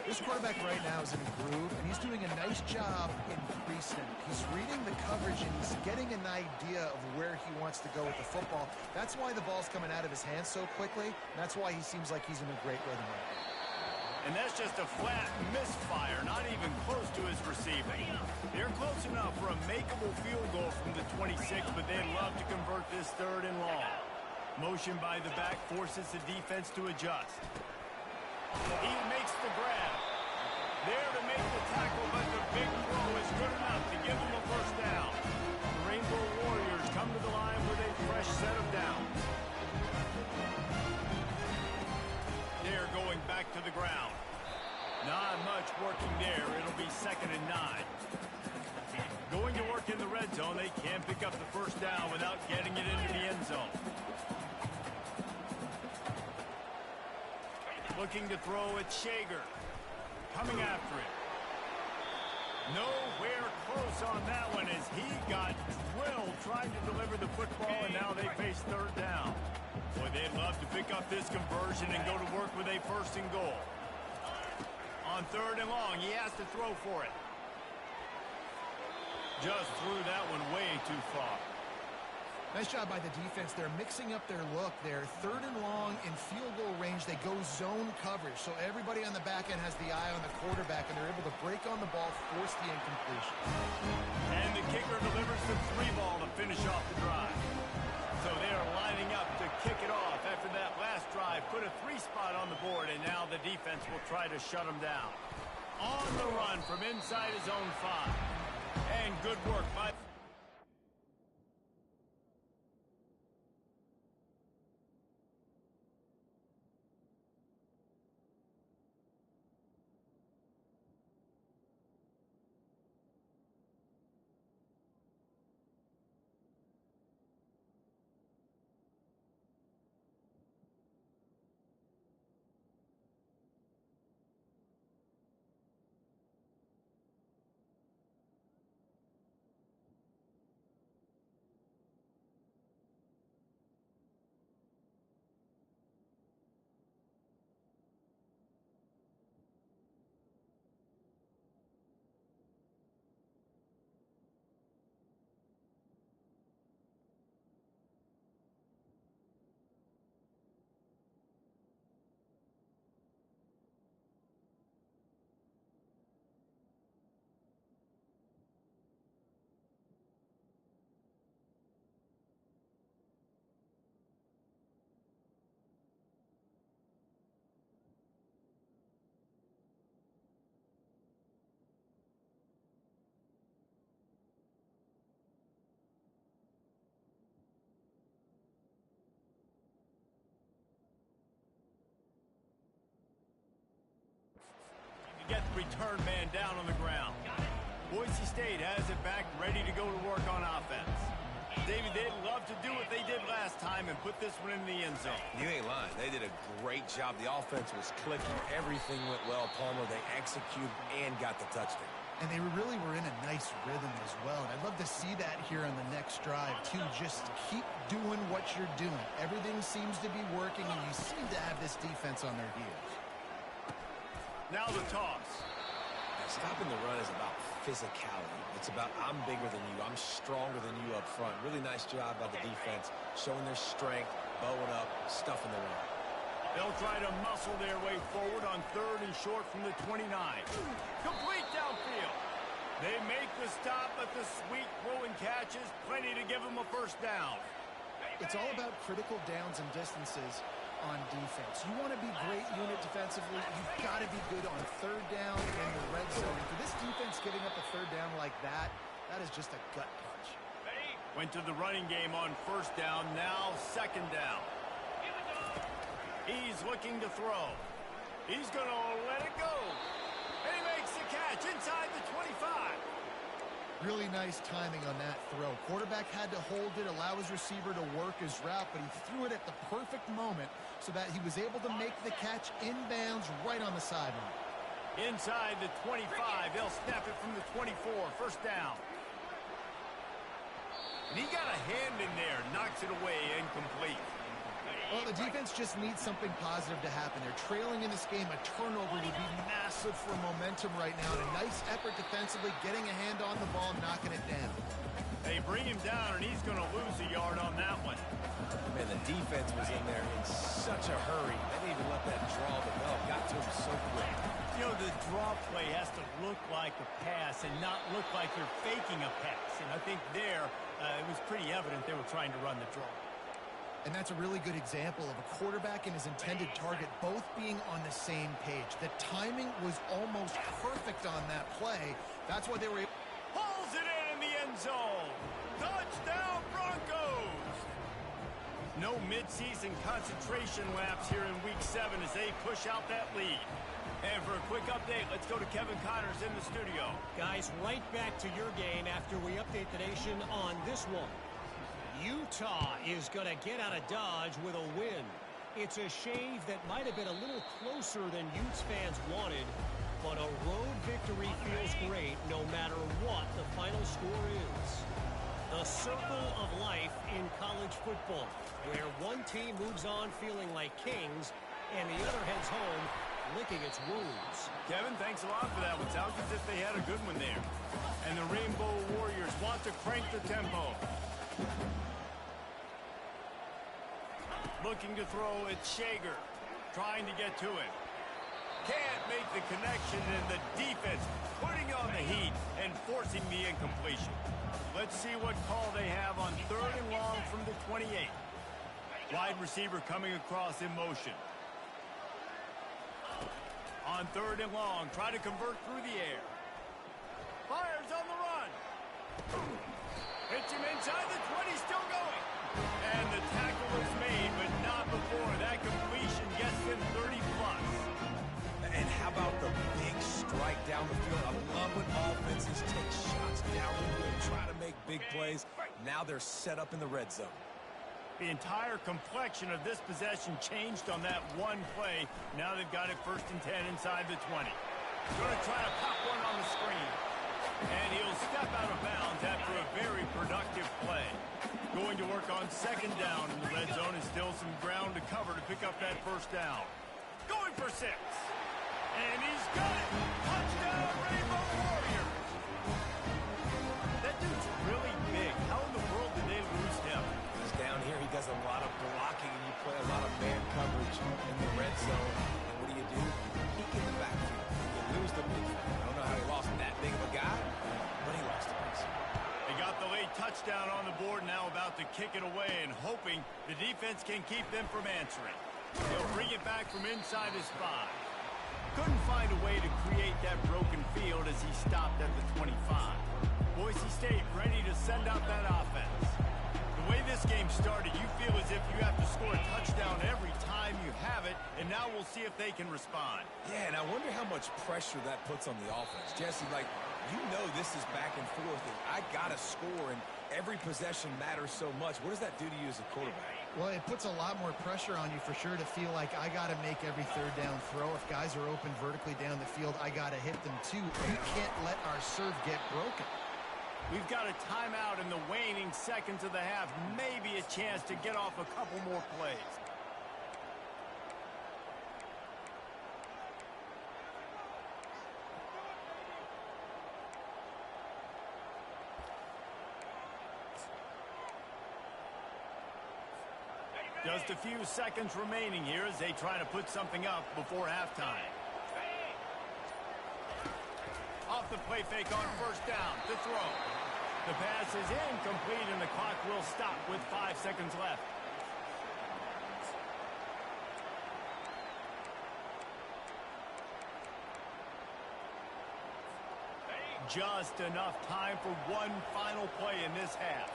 This quarterback right now is in a groove, and he's doing a nice job in pre-snap. He's reading the coverage, and he's getting an idea of where he wants to go with the football. That's why the ball's coming out of his hands so quickly, and that's why he seems like he's in a great rhythm right now. And that's just a flat misfire, not even close to his receiving. They're close enough for a makeable field goal from the 26, but they'd love to convert this 3rd and long. Motion by the back forces the defense to adjust. He makes the grab. There to make the tackle, but the big throw is good enough to give them a 1st down. The Rainbow Warriors come to the line with a fresh set of downs. They're going back to the ground. Not much working there. It'll be 2nd and 9. Going to work in the red zone. They can't pick up the 1st down without getting it into the end zone. Looking to throw at Shager. Coming after it. Nowhere close on that one as he got drilled trying to deliver the football, and now they face 3rd down. Boy, they'd love to pick up this conversion and go to work with a 1st and goal. On 3rd and long, he has to throw for it. Just threw that one way too far. Nice job by the defense. They're mixing up their look there. 3rd and long in field goal range. They go zone coverage. So everybody on the back end has the eye on the quarterback, and they're able to break on the ball, force the incompletion. And the kicker delivers the 3-ball to finish off the drive. So they are lining up to kick it off after that last drive. Put a 3 spot on the board, and now the defense will try to shut them down. On the run from inside his own 5. And good work by... third man down on the ground. Boise State has it back, ready to go to work on offense. David, they'd love to do what they did last time and put this one in the end zone. You ain't lying. They did a great job. The offense was clicking. Everything went well, Palmer. They executed and got the touchdown. And they really were in a nice rhythm as well. And I'd love to see that here on the next drive, too. Just keep doing what you're doing. Everything seems to be working, and you seem to have this defense on their heels. Now the toss. Stopping the run is about physicality. It's about I'm bigger than you. I'm stronger than you up front. Really nice job by the defense, showing their strength, bowing up, stuffing the run. They'll try to muscle their way forward on 3rd and short from the 29. Complete downfield. They make the stop, but the sweet throw and catch is plenty to give them a first down. It's all about critical downs and distances on defense. You want to be great unit defensively, you've got to be good on 3rd down in the red zone. And for this defense giving up a 3rd down like that, that is just a gut punch. Went to the running game on 1st down, now 2nd down. He's looking to throw. He's going to let it go. And he makes the catch inside the 25. Really nice timing on that throw. Quarterback had to hold it, allow his receiver to work his route, but he threw it at the perfect moment so that he was able to make the catch inbounds right on the sideline. Inside the 25, they'll snap it from the 24, 1st down. And he got a hand in there, knocks it away, incomplete. Well, the defense just needs something positive to happen. They're trailing in this game. A turnover would be massive for momentum right now. And a nice effort defensively, getting a hand on the ball, knocking it down. They bring him down, and he's going to lose a yard on that one. Man, the defense was in there in such a hurry. They didn't even let that draw develop. Got to him so quick. You know, the draw play has to look like a pass and not look like you're faking a pass. And I think there, it was pretty evident they were trying to run the draw. And that's a really good example of a quarterback and his intended target both being on the same page. The timing was almost perfect on that play. That's why they were able... Pulls it in the end zone. Touchdown, Broncos! No midseason concentration laps here in Week 7 as they push out that lead. And for a quick update, let's go to Kevin Connors in the studio. Guys, right back to your game after we update the nation on this one. Utah is going to get out of Dodge with a win. It's a shave that might have been a little closer than Utes fans wanted, but a road victory feels great no matter what the final score is. The circle of life in college football, where one team moves on feeling like kings and the other heads home licking its wounds. Kevin, thanks a lot for that one. Sounds as if they had a good one there. And the Rainbow Warriors want to crank the tempo. Looking to throw, it's Shager. Trying to get to it. Can't make the connection, and the defense putting on the heat and forcing the incompletion. Let's see what call they have on 3rd and long from the 28. Wide receiver coming across in motion. On 3rd and long, try to convert through the air. Fires on the run. Hits him inside the 20, still going. And the tackle is made, but not before. That completion gets them 30-plus. And how about the big strike down the field? I love when offenses take shots down the field, try to make big plays. Now they're set up in the red zone. The entire complexion of this possession changed on that one play. Now they've got it 1st and 10 inside the 20. Going to try to pop one on the screen. And he'll step out of bounds after a very productive play. Going to work on 2nd down in the red zone, and still some ground to cover to pick up that 1st down. Going for 6. And he's got it. Touchdown, Rainbow Warriors. That dude's really big. How in the world did they lose him? He's down here. He does a lot of blocking, and you play a lot of man coverage in the red zone. And what do? Peek in the backfield. You lose the big. I don't know how he lost that big of a guy, but he lost a piece. They got the late touchdown on the board, now about to kick it away and hoping the defense can keep them from answering. They'll bring it back from inside his 5. Couldn't find a way to create that broken field as he stopped at the 25. Boise State ready to send out that offense. The way this this game started, you feel as if you have to score a touchdown every time you have it, and now we'll see if they can respond. Yeah, and I wonder how much pressure that puts on the offense. Jesse, like, you know this is back and forth, and I got to score, and every possession matters so much. What does that do to you as a quarterback? Well, it puts a lot more pressure on you for sure to feel like I got to make every third down throw. If guys are open vertically down the field, I got to hit them too. We can't let our serve get broken. We've got a timeout in the waning seconds of the half. Maybe a chance to get off a couple more plays. Just a few seconds remaining here as they try to put something up before halftime. Off the play fake on first down to throw. The pass is incomplete and the clock will stop with 5 seconds left. Just enough time for one final play in this half.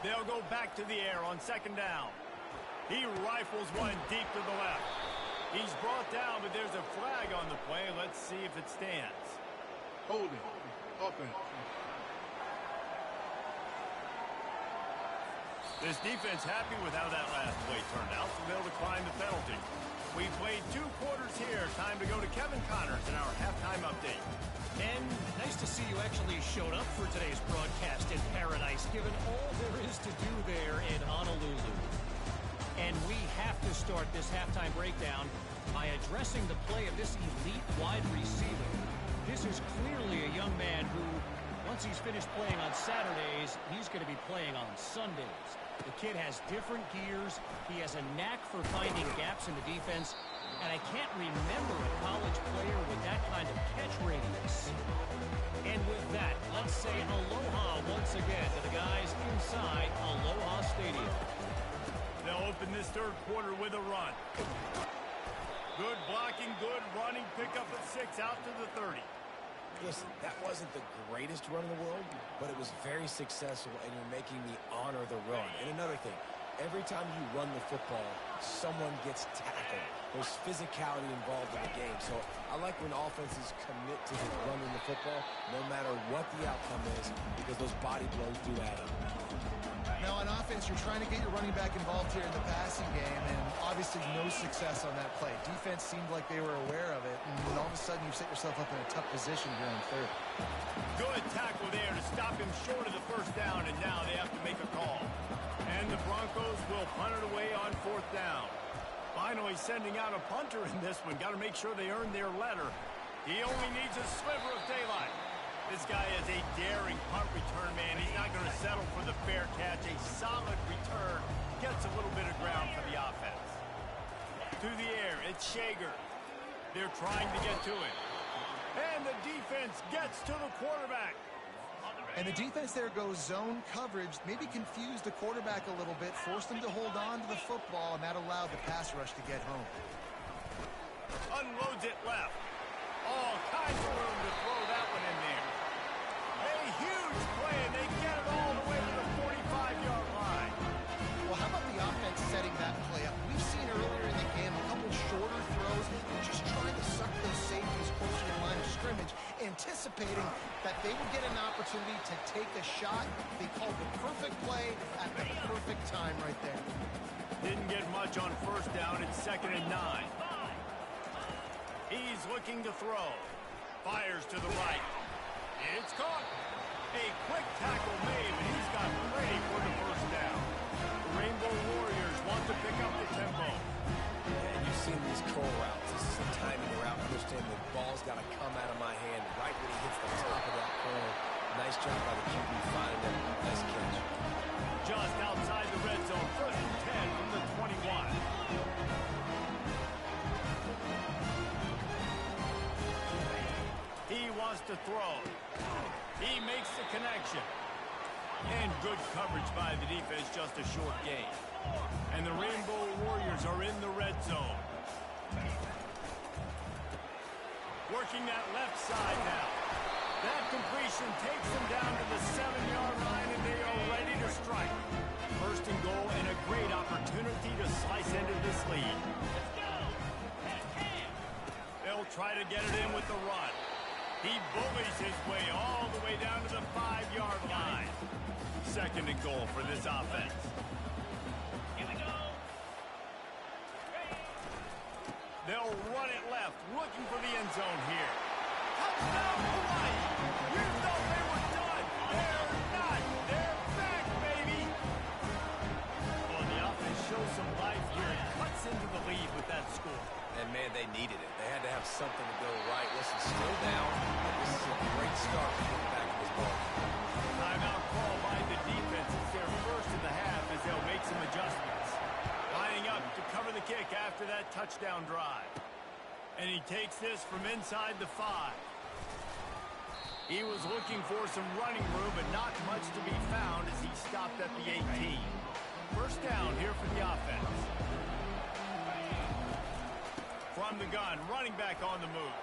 They'll go back to the air on second down. He rifles one deep to the left. He's brought down, but there's a flag on the play. Let's see if it stands. Holding. Offense. This defense happy with how that last play turned out, so they'll decline the penalty. We played 2 quarters here. Time to go to Kevin Connors in our halftime update. And nice to see you actually showed up for today's broadcast in paradise, given all there is to do there in Honolulu. And we have to start this halftime breakdown by addressing the play of this elite wide receiver. This is clearly a young man who, once he's finished playing on Saturdays, he's going to be playing on Sundays. The kid has different gears. He has a knack for finding gaps in the defense. And I can't remember a college player with that kind of catch radius. And with that, let's say aloha once again to the guys inside Aloha Stadium. They'll open this third quarter with a run. Good blocking, good running, pick up at 6 out to the 30. Listen, that wasn't the greatest run in the world, but it was very successful, and you're making me honor the run. And another thing, every time you run the football, someone gets tackled. There's physicality involved in the game. So I like when offenses commit to just running the football, no matter what the outcome is, because those body blows do add up. Now, on offense, you're trying to get your running back involved here in the passing game, and obviously no success on that play. Defense seemed like they were aware of it, and then all of a sudden you set yourself up in a tough position here on third. Good tackle there to stop him short of the first down, and now they have to make a call. And the Broncos will punt it away on fourth down. Finally sending out a punter in this one. Got to make sure they earn their letter. He only needs a sliver of daylight. This guy is a daring punt return man. He's not going to settle for the fair catch. A solid return. Gets a little bit of ground for the offense. To the air, it's Shager. They're trying to get to it. And the defense gets to the quarterback. And the defense there goes zone coverage, maybe confused the quarterback a little bit, forced him to hold on to the football, and that allowed the pass rush to get home. Unloads it left. All kinds of room to throw that one in there. A huge play, and they get it all the way to the 45-yard line. Well, how about the offense setting that play up? We've seen earlier in the game a couple shorter throws, just trying to suck those safeties closer to the line of scrimmage, anticipating that they would get an opportunity to take a shot. They called the perfect play at the perfect time right there. Didn't get much on first down. It's 2nd and 9. He's looking to throw. Fires to the right. It's caught. A quick tackle made, but he's got ready for the first down. The Rainbow Warriors want to pick up the tempo. And you've seen these curl routes. This is the timing route. Understand the ball's got to come out of my hand right when he hits the top of that corner. Nice job by the QB finding him. Nice catch. Just outside the red zone. 1st and 10 from the 21. He wants to throw. He makes the connection. And good coverage by the defense, just a short gain. And the Rainbow Warriors are in the red zone. Working that left side now. That completion takes them down to the 7-yard line, and they are ready to strike. First and goal, and a great opportunity to slice into this lead. They'll try to get it in with the run. He bullies his way all the way down to the 5-yard line. Second and goal for this offense. Here we go. They'll run it left, looking for the end zone here. Touchdown, Hawaii! You thought they were done. They're not. They're back, baby. Well, the offense shows some life here and cuts into the lead with that score. And, man, they needed it. They had to have something to go right. Listen, still down, but this is a great start to get back in this ball. Timeout call by the defense. It's their first of the half as they'll make some adjustments. Lining up to cover the kick after that touchdown drive. And he takes this from inside the 5. He was looking for some running room, but not much to be found as he stopped at the 18. First down here for the offense. From the gun, running back on the move.